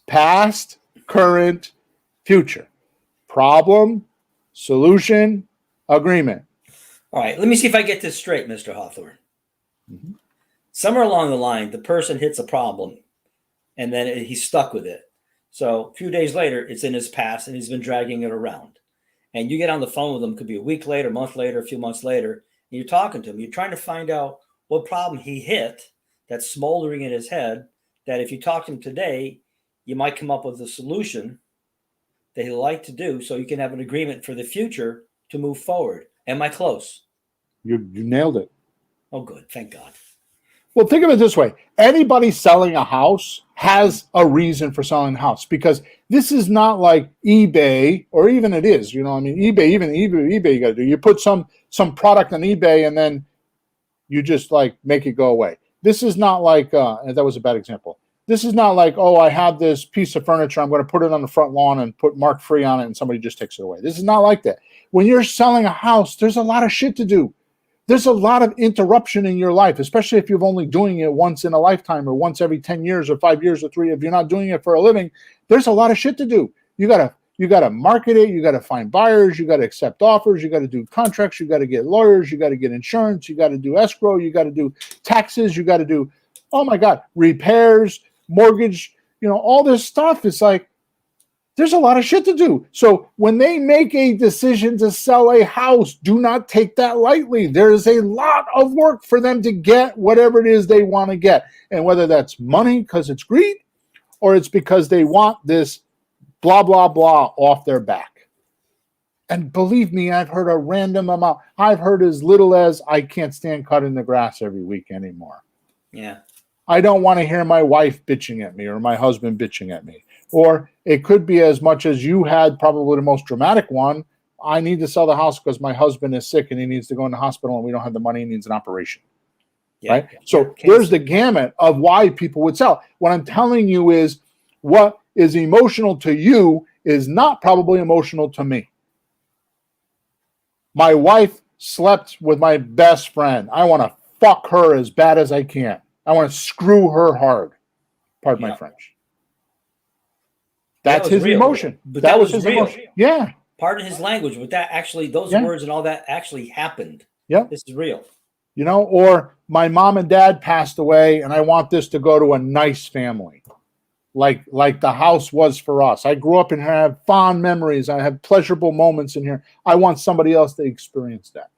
Speaker 1: Past, current, future. Problem, solution, agreement.
Speaker 2: All right, let me see if I get this straight, Mr. Hawthorn. Somewhere along the line, the person hits a problem, and then he's stuck with it. So a few days later, it's in his past, and he's been dragging it around. And you get on the phone with him, could be a week later, a month later, a few months later, and you're talking to him. You're trying to find out what problem he hit that's smoldering in his head, that if you talk to him today, you might come up with a solution that he'd like to do so you can have an agreement for the future to move forward. Am I close?
Speaker 1: You nailed it.
Speaker 2: Oh, good. Thank God.
Speaker 1: Well, think of it this way. Anybody selling a house has a reason for selling a house, because this is not like eBay, or even it is, you know, I mean, eBay you got to do. You put some product on eBay and then you just like make it go away. This is not like, that was a bad example. This is not like, oh, I have this piece of furniture, I'm going to put it on the front lawn and put mark free on it and somebody just takes it away. This is not like that. When you're selling a house, there's a lot of shit to do. There's a lot of interruption in your life, especially if you're only doing it once in a lifetime or once every 10 years or 5 years or 3. If you're not doing it for a living, there's a lot of shit to do. You gotta market it. You got to find buyers. You got to accept offers. You got to do contracts. You got to get lawyers. You got to get insurance. You got to do escrow. You got to do taxes. You got to do, oh my God, repairs, mortgage, you know, all this stuff. It's like, there's a lot of shit to do. So when they make a decision to sell a house, do not take that lightly. There is a lot of work for them to get whatever it is they want to get. And whether that's money because it's greed, or it's because they want this blah, blah, blah off their back. And believe me, I've heard a random amount. I've heard as little as, I can't stand cutting the grass every week anymore.
Speaker 2: Yeah.
Speaker 1: I don't want to hear my wife bitching at me or my husband bitching at me. Or it could be as much as you had, probably the most dramatic one. I need to sell the house because my husband is sick and he needs to go in the hospital and we don't have the money. He needs an operation. Yeah. Right? So there's the gamut of why people would sell. What I'm telling you is what is emotional to you is not probably emotional to me. My wife slept with my best friend. I want to fuck her as bad as I can. I want to screw her hard. Pardon my French. That's his
Speaker 2: real.
Speaker 1: emotion.
Speaker 2: But
Speaker 1: that was
Speaker 2: was
Speaker 1: his
Speaker 2: real.
Speaker 1: emotion. Yeah.
Speaker 2: Pardon his language, but that actually, those words and all that actually happened.
Speaker 1: Yeah.
Speaker 2: This is real.
Speaker 1: You know, or my mom and dad passed away and I want this to go to a nice family. Like the house was for us. I grew up and have fond memories. I have pleasurable moments in here. I want somebody else to experience that.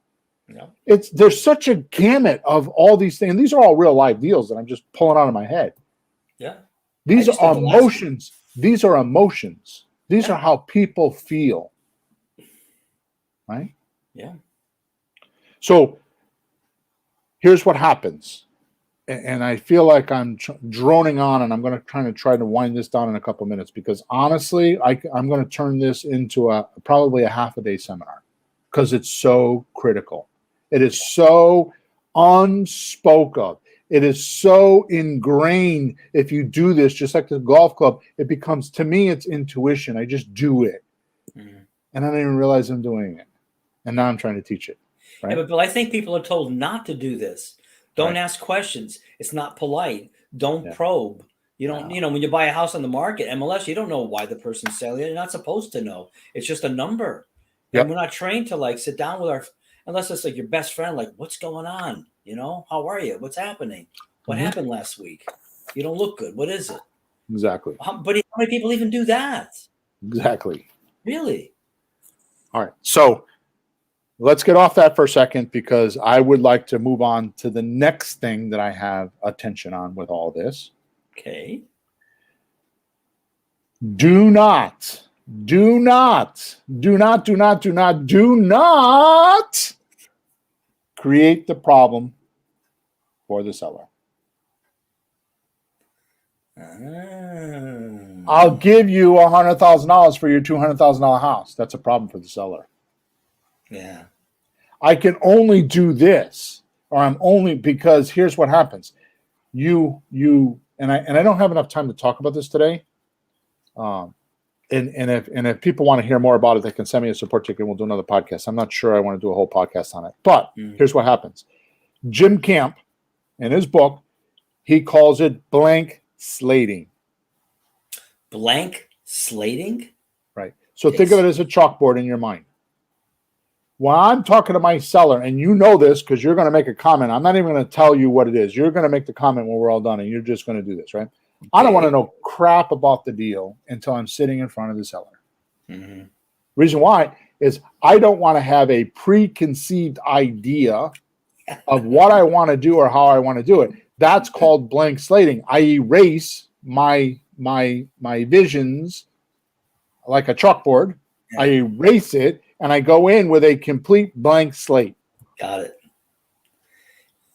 Speaker 2: Yeah.
Speaker 1: There's such a gamut of all these things. These are all real life deals that I'm just pulling out of my head.
Speaker 2: Yeah.
Speaker 1: These are emotions. These are emotions. These are how people feel. Right?
Speaker 2: Yeah.
Speaker 1: So here's what happens. And I feel like I'm droning on, and I'm going to try to wind this down in a couple of minutes, because honestly, I'm going to turn this into probably a half a day seminar, because it's so critical. It is so unspoken of. It is so ingrained. If you do this, just like the golf club, it becomes, to me, it's intuition. I just do it. And I don't even realize I'm doing it. And now I'm trying to teach it. Right?
Speaker 2: Yeah, but I think people are told not to do this. Don't ask questions. It's not polite. Don't probe. You don't, you know, when you buy a house on the market, MLS, you don't know why the person's selling it. You're not supposed to know. It's just a number. And we're not trained to like sit down with unless it's like your best friend, like, what's going on? You know, how are you? What's happening? What happened last week? You don't look good. What is it?
Speaker 1: Exactly.
Speaker 2: But how many people even do that?
Speaker 1: Exactly.
Speaker 2: Really?
Speaker 1: All right. So let's get off that for a second, because I would like to move on to the next thing that I have attention on with all this.
Speaker 2: Okay.
Speaker 1: Do not create the problem for the seller. I'll give you $100,000 for your $200,000 house. That's a problem for the seller.
Speaker 2: Yeah.
Speaker 1: I can only do this, or I'm only, because here's what happens. I don't have enough time to talk about this today. And if people want to hear more about it, they can send me a support ticket and we'll do another podcast. I'm not sure I want to do a whole podcast on it, but here's what happens. Jim Camp, in his book, he calls it blank slating.
Speaker 2: Blank slating?
Speaker 1: Right. So think of it as a chalkboard in your mind. When I'm talking to my seller, and you know this because you're going to make a comment, I'm not even going to tell you what it is. You're going to make the comment when we're all done, and you're just going to do this, right? Okay. I don't want to know crap about the deal until I'm sitting in front of the seller. Reason why is I don't want to have a preconceived idea of what I want to do or how I want to do it. That's called blank slating. I erase my visions like a chalkboard. I erase it, and I go in with a complete blank slate.
Speaker 2: Got it.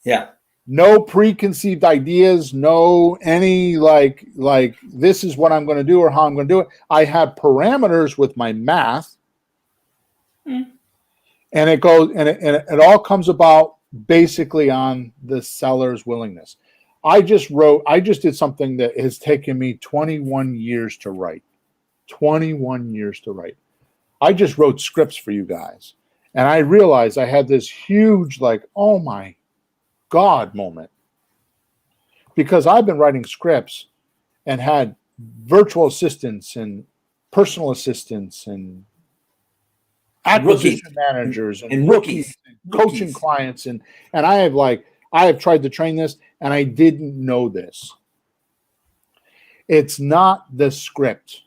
Speaker 2: Yeah.
Speaker 1: No preconceived ideas, no any like this is what I'm going to do or how I'm going to do it. I have parameters with my math, and it goes and it all comes about basically on the seller's willingness. I just did something that has taken me 21 years to write. 21 years to write. I just wrote scripts for you guys. And I realized I had this huge, like, oh my God moment. Because I've been writing scripts and had virtual assistants and personal assistants and acquisition managers and rookies and coaching clients. And I have tried to train this, and I didn't know this. It's not the script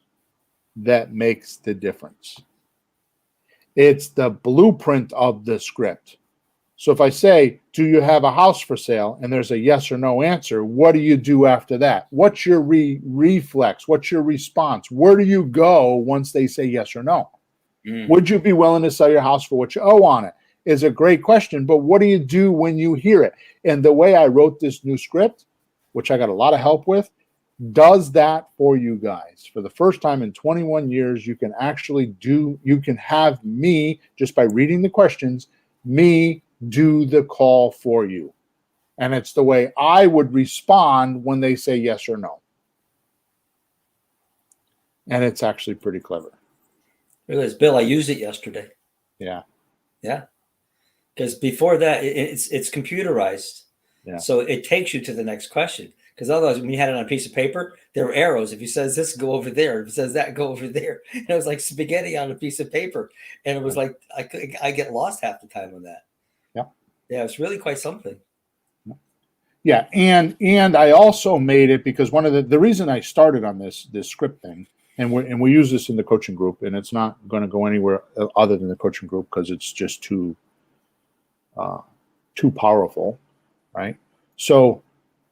Speaker 1: that makes the difference. It's the blueprint of the script. So if I say, do you have a house for sale? And there's a yes or no answer. What do you do after that? What's your reflex? What's your response? Where do you go once they say yes or no? Would you be willing to sell your house for what you owe on it? Is a great question, but what do you do when you hear it? And the way I wrote this new script, which I got a lot of help with, does that for you guys. For the first time in 21 years, you can have me, just by reading the questions, me do the call for you. And it's the way I would respond when they say yes or no. And it's actually pretty clever.
Speaker 2: Realize, Bill, I used it yesterday.
Speaker 1: Yeah.
Speaker 2: Yeah. Because before that, it's computerized.
Speaker 1: Yeah.
Speaker 2: So it takes you to the next question. Because otherwise, when you had it on a piece of paper, there were arrows. If it says this, go over there. If it says that, go over there. And it was like spaghetti on a piece of paper. And it was like, I get lost half the time on that.
Speaker 1: Yeah.
Speaker 2: Yeah, it's really quite something.
Speaker 1: Yeah, and I also made it because one of the reason I started on this script thing, and we use this in the coaching group, and it's not going to go anywhere other than the coaching group because it's just too powerful, right? So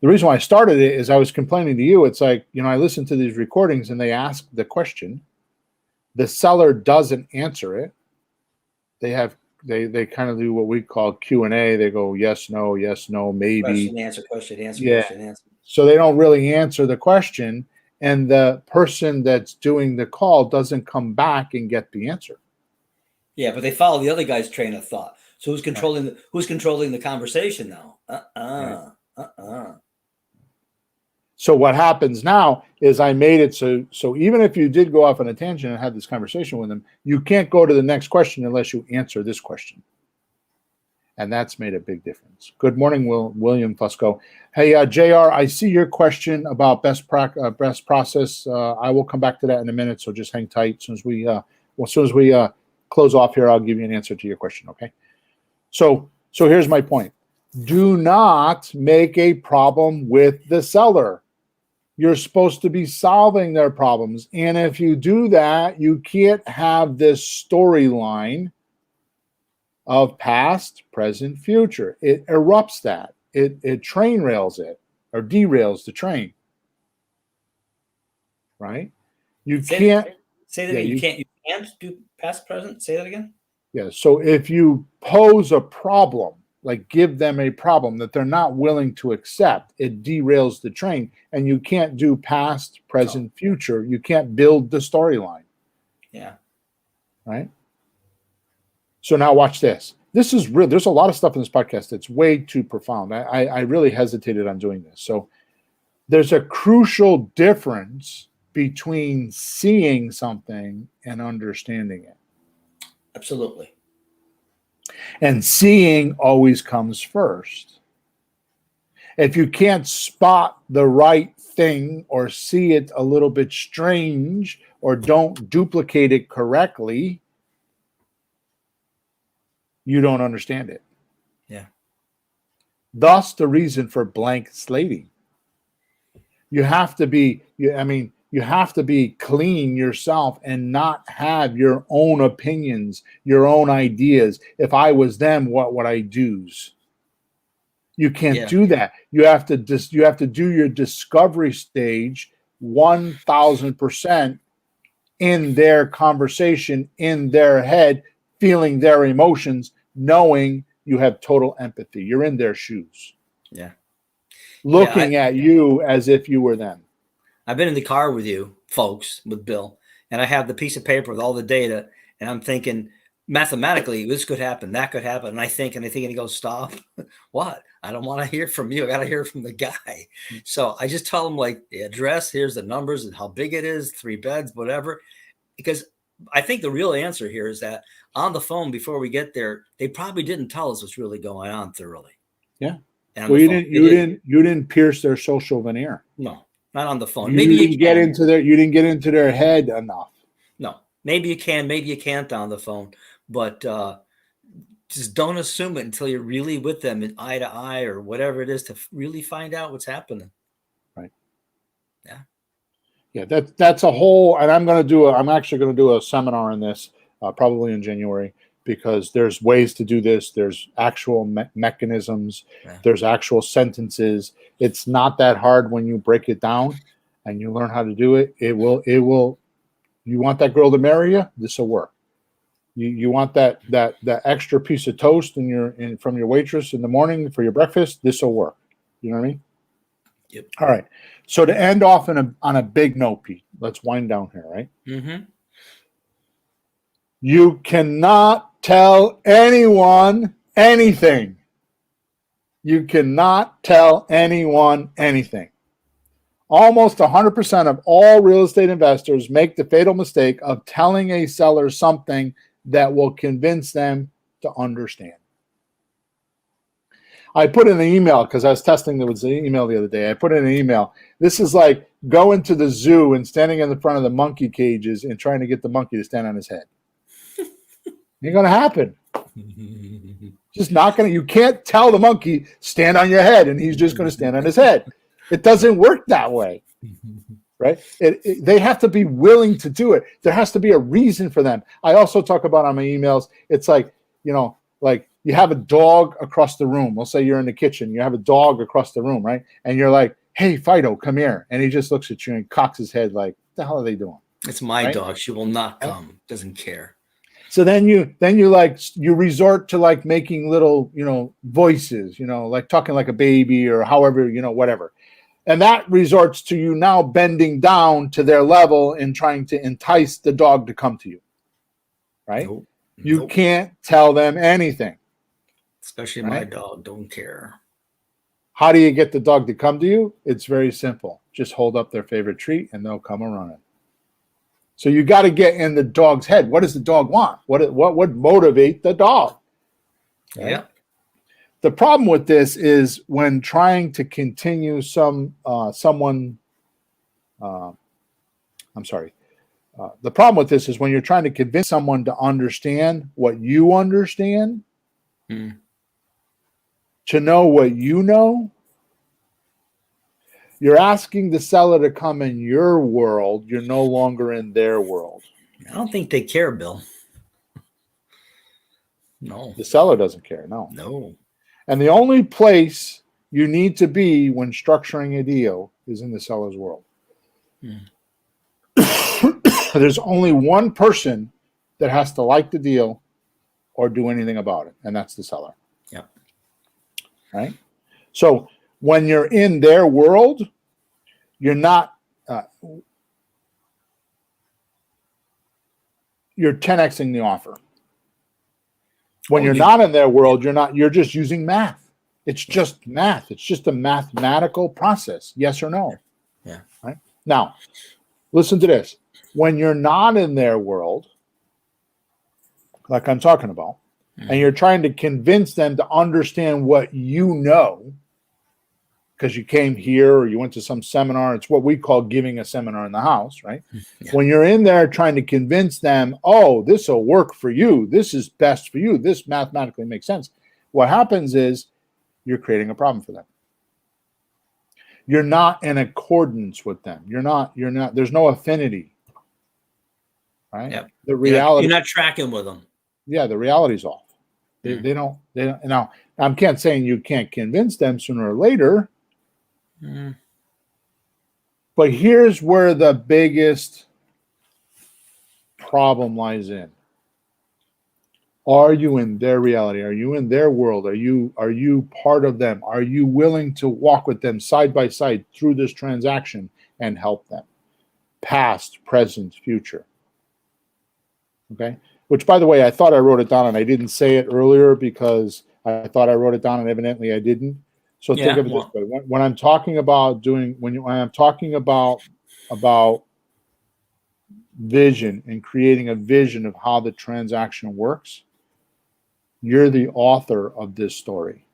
Speaker 1: the reason why I started it is I was complaining to you. It's like, I listen to these recordings and they ask the question, the seller doesn't answer it. They kind of do what we call Q&A. They go yes, no, maybe.
Speaker 2: Question, answer, question, answer, question, answer.
Speaker 1: So they don't really answer the question, and the person that's doing the call doesn't come back and get the answer.
Speaker 2: Yeah, but they follow the other guy's train of thought. So who's controlling the conversation now?
Speaker 1: So what happens now is I made it so even if you did go off on a tangent and had this conversation with them, you can't go to the next question unless you answer this question. And that's made a big difference. Good morning, William Fusco. Hey, JR, I see your question about best process. I will come back to that in a minute, so just hang tight. As soon as we close off here, I'll give you an answer to your question, okay? So here's my point. Do not make a problem with the seller. You're supposed to be solving their problems. And if you do that, you can't have this storyline of past, present, future. It erupts that. It train rails it or derails the train. Right? You can't
Speaker 2: say that you can't do past, present. Say that again.
Speaker 1: Yeah. So if you pose a problem, like give them a problem that they're not willing to accept, it derails the train, and you can't do past, present, future. You can't build the storyline.
Speaker 2: Yeah.
Speaker 1: Right. So now watch this. This is real. There's a lot of stuff in this podcast that's way too profound. I really hesitated on doing this. So there's a crucial difference between seeing something and understanding it.
Speaker 2: Absolutely.
Speaker 1: And seeing always comes first. If you can't spot the right thing or see it a little bit strange or don't duplicate it correctly, you don't understand it.
Speaker 2: Yeah.
Speaker 1: Thus, the reason for blank slating. You have to be, you have to be clean yourself and not have your own opinions, your own ideas. If I was them, what would I do? You can't do that. You have to do your discovery stage 1,000% in their conversation, in their head, feeling their emotions, knowing you have total empathy. You're in their shoes.
Speaker 2: Yeah.
Speaker 1: Looking at you as if you were them.
Speaker 2: I've been in the car with you folks, with Bill, and I have the piece of paper with all the data, and I'm thinking mathematically, this could happen, that could happen. And I think, and he goes, stop. What? I don't want to hear from you. I got to hear from the guy. So I just tell him, like, the address, here's the numbers and how big it is, 3 beds, whatever. Because I think the real answer here is that on the phone before we get there, they probably didn't tell us what's really going on thoroughly.
Speaker 1: Yeah. Well, you didn't pierce their social veneer.
Speaker 2: No, not on the phone.
Speaker 1: You didn't get into their head enough.
Speaker 2: No, maybe you can, maybe you can't on the phone, but just don't assume it until you're really with them in eye to eye or whatever it is to really find out what's happening.
Speaker 1: Right.
Speaker 2: Yeah.
Speaker 1: Yeah. That's a whole, and I'm actually going to do a seminar on this probably in January, because there's ways to do this. There's actual mechanisms. Yeah. There's actual sentences. It's not that hard when you break it down and you learn how to do it. It will, you want that girl to marry you? This will work. You want that extra piece of toast from your waitress in the morning for your breakfast? This will work. You know what I mean?
Speaker 2: Yep.
Speaker 1: All right. So to end off on a big note, Pete, let's wind down here, right?
Speaker 2: Mm-hmm.
Speaker 1: You cannot tell anyone anything. You cannot tell anyone anything. Almost 100% of all real estate investors make the fatal mistake of telling a seller something that will convince them to understand. I put in an email because I was testing the email the other day. I put in an email. This is like going to the zoo and standing in the front of the monkey cages and trying to get the monkey to stand on his head. Ain't going to happen. Just not going to. You can't tell the monkey, stand on your head, and he's just going to stand on his head. It doesn't work that way. Right? They have to be willing to do it. There has to be a reason for them. I also talk about on my emails, it's like, like you have a dog across the room. We'll say you're in the kitchen. You have a dog across the room, right? And you're like, hey, Fido, come here. And he just looks at you and cocks his head like, what the hell are they doing?
Speaker 2: It's my dog. She will not come. Doesn't care.
Speaker 1: So then you resort to like making little, voices, like talking like a baby or however, whatever. And that resorts to you now bending down to their level and trying to entice the dog to come to you. Right? Nope. You can't tell them anything.
Speaker 2: Especially my dog. Don't care.
Speaker 1: How do you get the dog to come to you? It's very simple. Just hold up their favorite treat and they'll come running. So you got to get in the dog's head. What does the dog want? What would motivate the dog?
Speaker 2: Right? Yeah.
Speaker 1: The problem with this is when trying to continue the problem with this is when you're trying to convince someone to understand what you understand, to know what you know. You're asking the seller to come in your world. You're no longer in their world.
Speaker 2: I don't think they care, Bill. No.
Speaker 1: The seller doesn't care. No.
Speaker 2: No.
Speaker 1: And the only place you need to be when structuring a deal is in the seller's world. There's only one person that has to like the deal or do anything about it, and that's the seller.
Speaker 2: Yeah.
Speaker 1: Right? So when you're in their world, you're not you're 10xing the offer. When you're not in their world, you're just using math. It's just math. It's just a mathematical process. Yes or no.
Speaker 2: Yeah.
Speaker 1: Right? Now, listen to this. When you're not in their world, like I'm talking about, and you're trying to convince them to understand what you know, because you came here or you went to some seminar, it's what we call giving a seminar in the house, right? Yeah. When you're in there trying to convince them, oh, this will work for you, this is best for you, this mathematically makes sense, what happens is you're creating a problem for them. You're not in accordance with them. You're not, there's no affinity. Right?
Speaker 2: Yep.
Speaker 1: The reality.
Speaker 2: You're not tracking with them.
Speaker 1: Yeah, the reality's off. They don't. Now, I can't saying you can't convince them sooner or later. But here's where the biggest problem lies in. Are you in their reality? Are you in their world? Are you part of them? Are you willing to walk with them side by side through this transaction and help them? Past, present, future. Okay? Which, by the way, I thought I wrote it down and I didn't say it earlier because I thought I wrote it down and evidently I didn't. So think of it this way: when I'm talking about when I'm talking about vision and creating a vision of how the transaction works, you're the author of this story.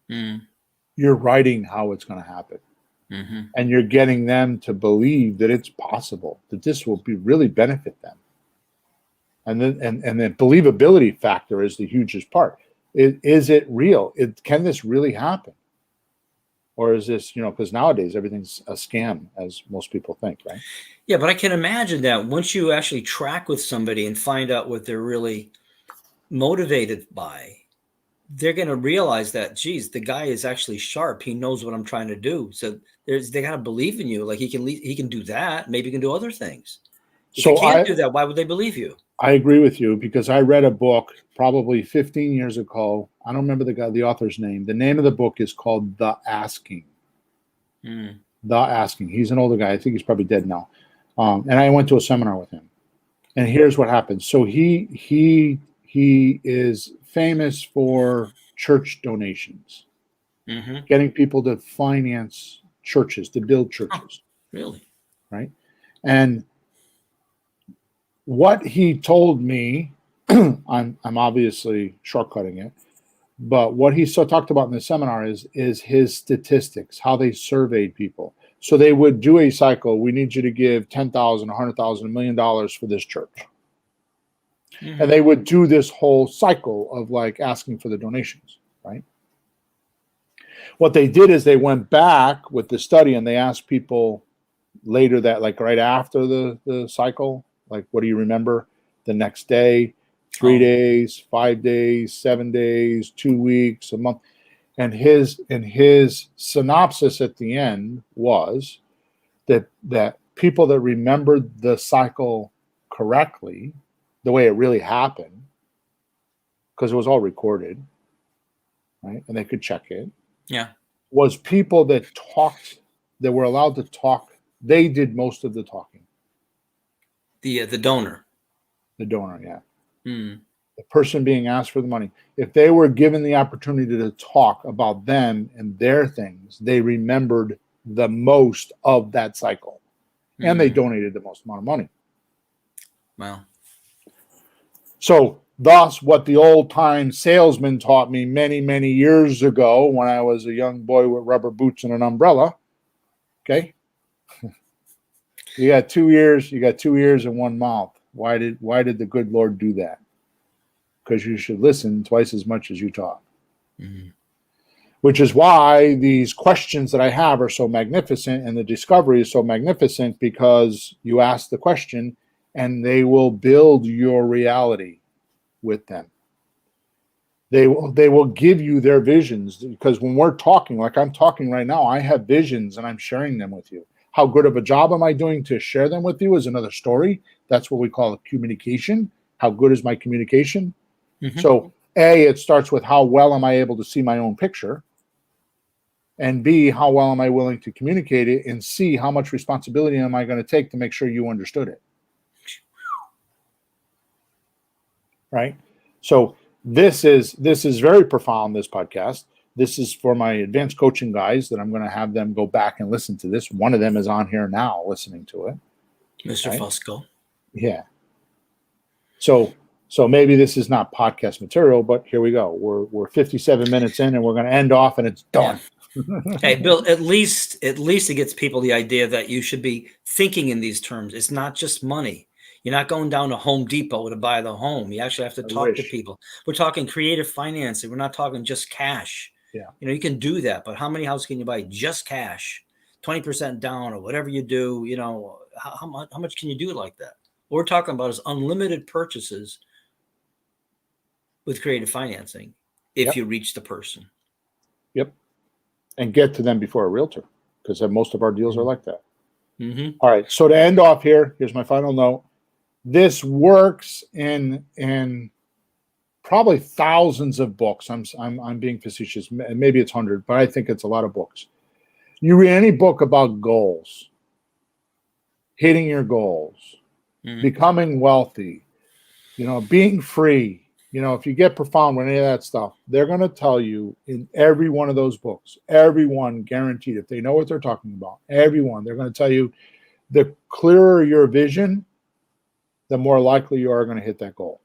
Speaker 1: You're writing how it's going to happen, and you're getting them to believe that it's possible, that this will really benefit them. And then the believability factor is the hugest part. Is it real? Can this really happen? Or is this, because nowadays everything's a scam, as most people think, right?
Speaker 2: Yeah, but I can imagine that once you actually track with somebody and find out what they're really motivated by, they're going to realize that, geez, the guy is actually sharp. He knows what I'm trying to do. So they got to believe in you. Like he can do that. Maybe he can do other things. If you can't do that, why would they believe you?
Speaker 1: I agree with you because I read a book probably 15 years ago. I don't remember the author's name. The name of the book is called The Asking. The Asking. He's an older guy. I think he's probably dead now. And I went to a seminar with him. And here's what happened. So he is famous for church donations, getting people to finance churches, to build churches.
Speaker 2: Really?
Speaker 1: Right? And what he told me, I'm obviously shortcutting it, But what he so talked about in the seminar is his statistics, how they surveyed people. So they would do a cycle. We need you to give $10,000, $100,000, $1 million for this church. Mm-hmm. And they would do this whole cycle of like asking for the donations, right? What they did is they went back with the study and they asked people later that, like right after the cycle, like, what do you remember? The next day, 3 days, 5 days, 7 days, 2 weeks, a month. And his synopsis at the end was that people that remembered the cycle correctly, the way it really happened, because it was all recorded, right? And they could check it.
Speaker 2: Yeah.
Speaker 1: Was people that talked, that were allowed to talk. They did most of the talking.
Speaker 2: The donor.
Speaker 1: The donor, yeah.
Speaker 2: Mm.
Speaker 1: The person being asked for the money. If they were given the opportunity to talk about them and their things, they remembered the most of that cycle. Mm. And they donated the most amount of money.
Speaker 2: Wow.
Speaker 1: So thus, what the old-time salesman taught me many, many years ago when I was a young boy with rubber boots and an umbrella, okay? You got 2 ears, you got 2 ears and 1 mouth. Why did the good Lord do that? Because you should listen twice as much as you talk. Mm-hmm. Which is why these questions that I have are so magnificent and the discovery is so magnificent, because you ask the question and they will build your reality with them. They will give you their visions, because when we're talking, like I'm talking right now, I have visions and I'm sharing them with you. How good of a job am I doing to share them with you is another story. That's what we call communication. How good is my communication? Mm-hmm. So A, it starts with how well am I able to see my own picture? And B, how well am I willing to communicate it? And C, how much responsibility am I going to take to make sure you understood it? Right? So this is very profound, this podcast. This is for my advanced coaching guys that I'm going to have them go back and listen to this. One of them is on here now listening to it.
Speaker 2: Mr. Right? Fusco.
Speaker 1: Yeah. So maybe this is not podcast material, but here we go. We're 57 minutes in and we're going to end off and it's done.
Speaker 2: Yeah. Hey, Bill, at least it gets people the idea that you should be thinking in these terms. It's not just money. You're not going down to Home Depot to buy the home. You actually have to talk to people. We're talking creative financing. We're not talking just cash.
Speaker 1: Yeah.
Speaker 2: You can do that, but how many houses can you buy just cash, 20% down or whatever you do? How much can you do it like that? What we're talking about is unlimited purchases with creative financing if you reach the person.
Speaker 1: Yep. And get to them before a realtor, because most of our deals are like that.
Speaker 2: Mm-hmm.
Speaker 1: All right. So to end off here, here's my final note. This works in probably thousands of books. I'm being facetious. Maybe it's 100, but I think it's a lot of books. You read any book about goals, hitting your goals, becoming wealthy, being free. If you get profound with any of that stuff, they're going to tell you in every one of those books, everyone guaranteed, if they know what they're talking about, everyone, they're going to tell you the clearer your vision, the more likely you are going to hit that goal.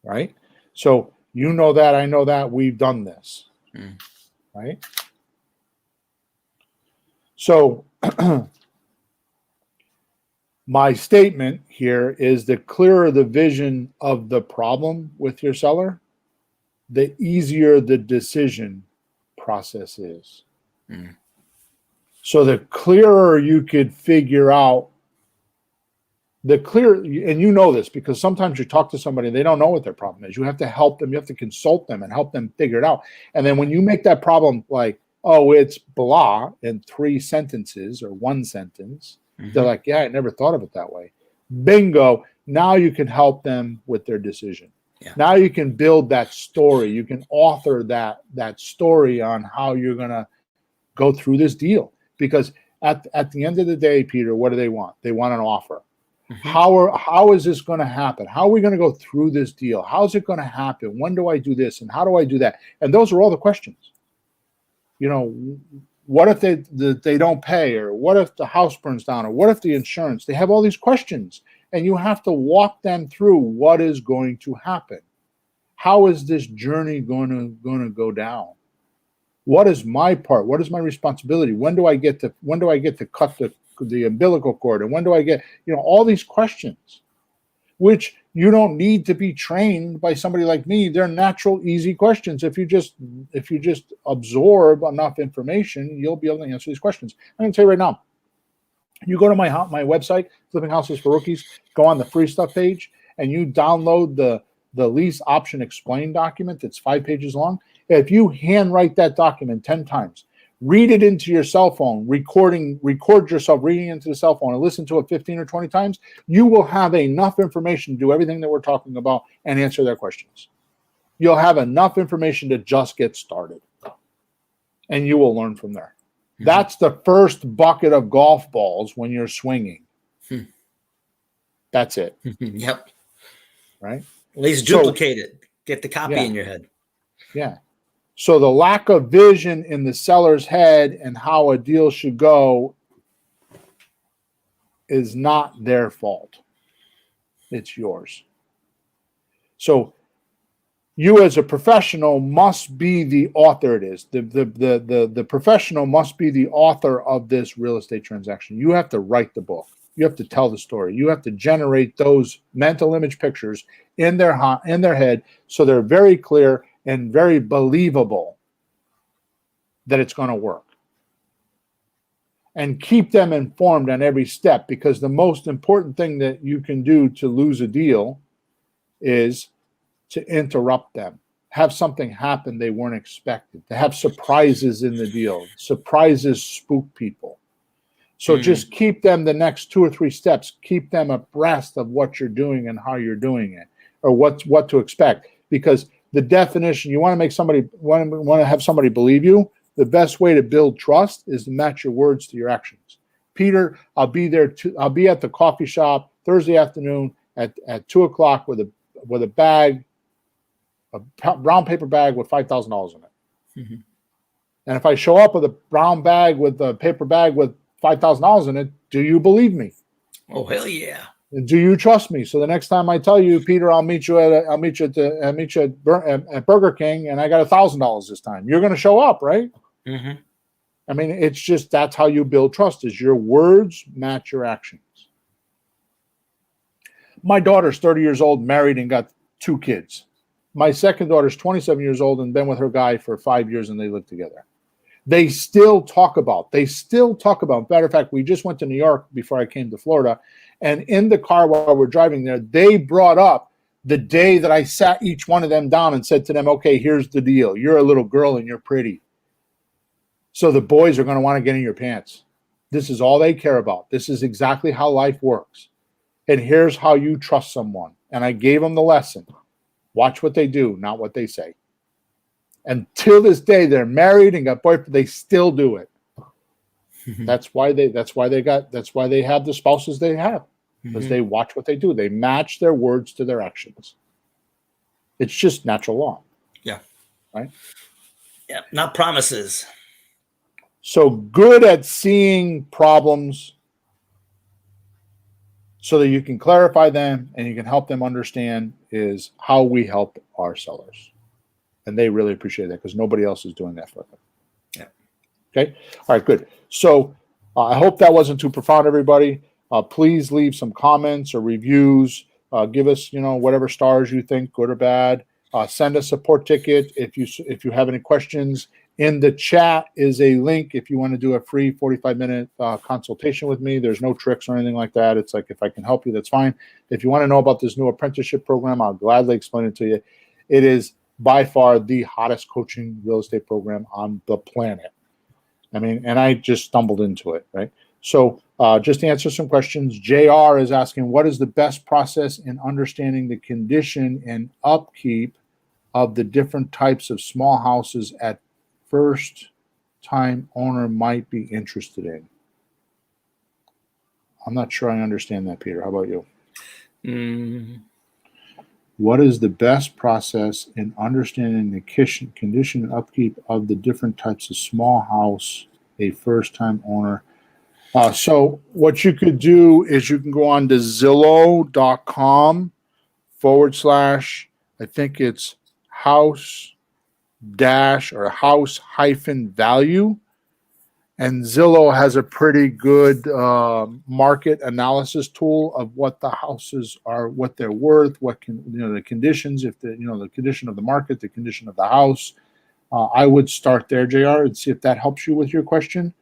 Speaker 1: Right? So you know that, I know that, we've done this. Right? So my statement here is the clearer the vision of the problem with your seller, the easier the decision process is. So the clearer you could figure out, and you know this because sometimes you talk to somebody and they don't know what their problem is. You have to help them, you have to consult them and help them figure it out. And then when you make that problem like, oh, it's blah in 3 sentences or 1 sentence, they're like, yeah, I never thought of it that way. Bingo. Now you can help them with their decision. Yeah. Now you can build that story. You can author that story on how you're going to go through this deal. Because at the end of the day, Peter, what do they want? They want an offer. How is this going to happen? How are we going to go through this deal? How is it going to happen? When do I do this? And how do I do that? And those are all the questions. What if they don't pay? Or what if the house burns down? Or what if the insurance? They have all these questions. And you have to walk them through what is going to happen. How is this journey going to go down? What is my part? What is my responsibility? When do I get to cut the umbilical cord? And when do I get, all these questions, which you don't need to be trained by somebody like me. They're natural, easy questions. If you just absorb enough information, you'll be able to answer these questions. I'm going to tell you right now, you go to my website, Flipping Houses for Rookies, go on the free stuff page, and you download the lease option explain document that's 5 pages long. If you handwrite that document 10 times, read it into your cell phone, record yourself reading into the cell phone, and listen to it 15 or 20 times, you will have enough information to do everything that we're talking about and answer their questions. You'll have enough information to just get started, and you will learn from there. Mm-hmm. That's the first bucket of golf balls when you're swinging. That's it.
Speaker 2: Yep.
Speaker 1: Right?
Speaker 2: At least duplicate it. Get the copy in your head.
Speaker 1: Yeah. So the lack of vision in the seller's head and how a deal should go is not their fault. It's yours. So you as a professional must be the author. It is the professional must be the author of this real estate transaction. You have to write the book. You have to tell the story. You have to generate those mental image pictures in their head so they're very clear and very believable that it's going to work. And keep them informed on every step, because the most important thing that you can do to lose a deal is to interrupt them. Have something happen they weren't expecting. To have surprises in the deal. Surprises spook people. So just keep them the next 2 or 3 steps. Keep them abreast of what you're doing and how you're doing it, or what to expect. Because the definition, you want to make somebody want to have somebody believe you. The best way to build trust is to match your words to your actions. Peter, I'll be there. I'll be at the coffee shop Thursday afternoon at 2:00 with a bag, a brown paper bag with $5,000 in it. Mm-hmm. And if I show up with a brown bag with a paper bag with $5,000 in it, do you believe me?
Speaker 2: Oh, hell yeah!
Speaker 1: And do you trust me? So the next time I tell you, Peter, I'll meet you at Burger King, and I got $1,000 this time. You're going to show up, right? Mm-hmm. I mean, it's just that's how you build trust: is your words match your actions. My daughter's 30 years old, married, and got 2 kids. My second daughter's 27 years old and been with her guy for 5 years, and they live together. They still talk about. Matter of fact, we just went to New York before I came to Florida, and in the car while we're driving there, they brought up the day that I sat each one of them down and said to them, okay, here's the deal. You're a little girl and you're pretty. So the boys are going to want to get in your pants. This is all they care about. This is exactly how life works. And here's how you trust someone. And I gave them the lesson. Watch what they do, not what they say. And till this day, they're married and got boyfriends. They still do it. That's why they have the spouses they have, because they watch what they do. They match their words to their actions. It's just natural law.
Speaker 2: Yeah.
Speaker 1: Right?
Speaker 2: Yeah. Not promises.
Speaker 1: So good at seeing problems so that you can clarify them and you can help them understand is how we help our sellers. And they really appreciate that because nobody else is doing that for them. Yeah. Okay. All right, good. So I hope that wasn't too profound, everybody. Please leave some comments or reviews. Give us, whatever stars you think, good or bad. Send a support ticket if you have any questions. In the chat is a link if you want to do a free 45-minute consultation with me. There's no tricks or anything like that. It's like if I can help you, that's fine. If you want to know about this new apprenticeship program, I'll gladly explain it to you. It is by far the hottest coaching real estate program on the planet. I mean, and I just stumbled into it, right? So just to answer some questions, JR is asking, what is the best process in understanding the condition and upkeep of the different types of small houses at first time owner might be interested in? I'm not sure I understand that, Peter. How about you? What is the best process in understanding the condition and upkeep of the different types of small house a first time owner? So what you could do is you can go on to Zillow.com / I think it's house dash or house hyphen value. And Zillow has a pretty good market analysis tool of what the houses are, what they're worth, what can, the conditions, if the, the condition of the market, the condition of the house. I would start there, JR, and see if that helps you with your question.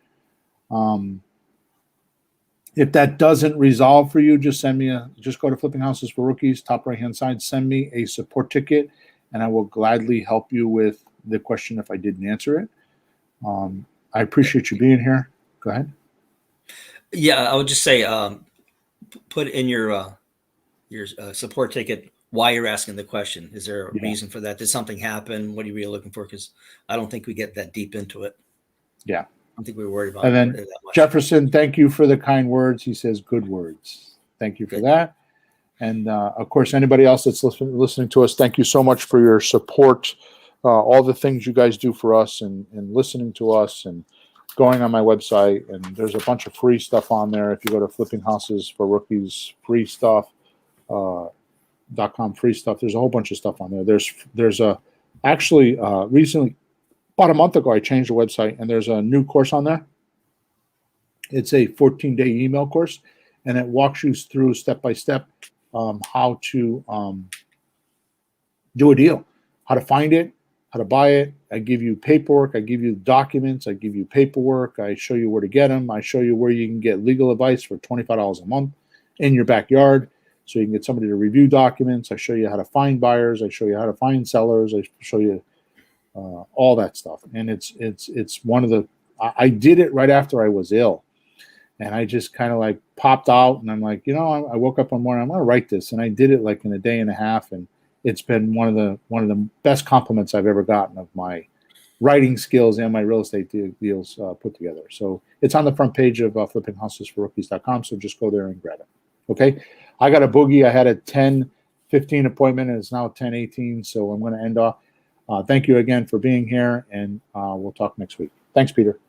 Speaker 1: If that doesn't resolve for you, just go to Flipping Houses for Rookies, top right-hand side, send me a support ticket, and I will gladly help you with the question if I didn't answer it. I appreciate you being here. Go ahead.
Speaker 2: Yeah, I would just say, put in your support ticket why you're asking the question. Is there a reason for that? Did something happen? What are you really looking for? Because I don't think we get that deep into it.
Speaker 1: Yeah.
Speaker 2: I don't think we're worried about
Speaker 1: it. And then
Speaker 2: that much.
Speaker 1: Jefferson, thank you for the kind words. He says good words. Thank you for that. And of course, anybody else that's listening to us, thank you so much for your support. All the things you guys do for us and listening to us and going on my website. And there's a bunch of free stuff on there. If you go to Flipping Houses for Rookies, free stuff, .com free stuff. There's a whole bunch of stuff on there. There's actually recently, about a month ago, I changed the website and there's a new course on there. It's a 14-day email course, and it walks you through step by step how to do a deal, how to find it, how to buy it. I give you paperwork. I give you documents. I give you paperwork. I show you where to get them. I show you where you can get legal advice for $25 a month in your backyard, so you can get somebody to review documents. I show you how to find buyers. I show you how to find sellers. I show you all that stuff. And it's one of the. I did it right after I was ill, and I just kind of like popped out, and I'm like, I woke up one morning. I'm gonna write this, and I did it like in a day and a half, and it's been one of the best compliments I've ever gotten of my writing skills and my real estate deals put together. So it's on the front page of flippinghousesforrookies.com. So just go there and grab it. Okay. I got a boogie. I had a 10:15 appointment, and it's now 10:18. So I'm going to end off. Thank you again for being here, and we'll talk next week. Thanks, Peter.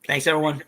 Speaker 2: Thanks, everyone.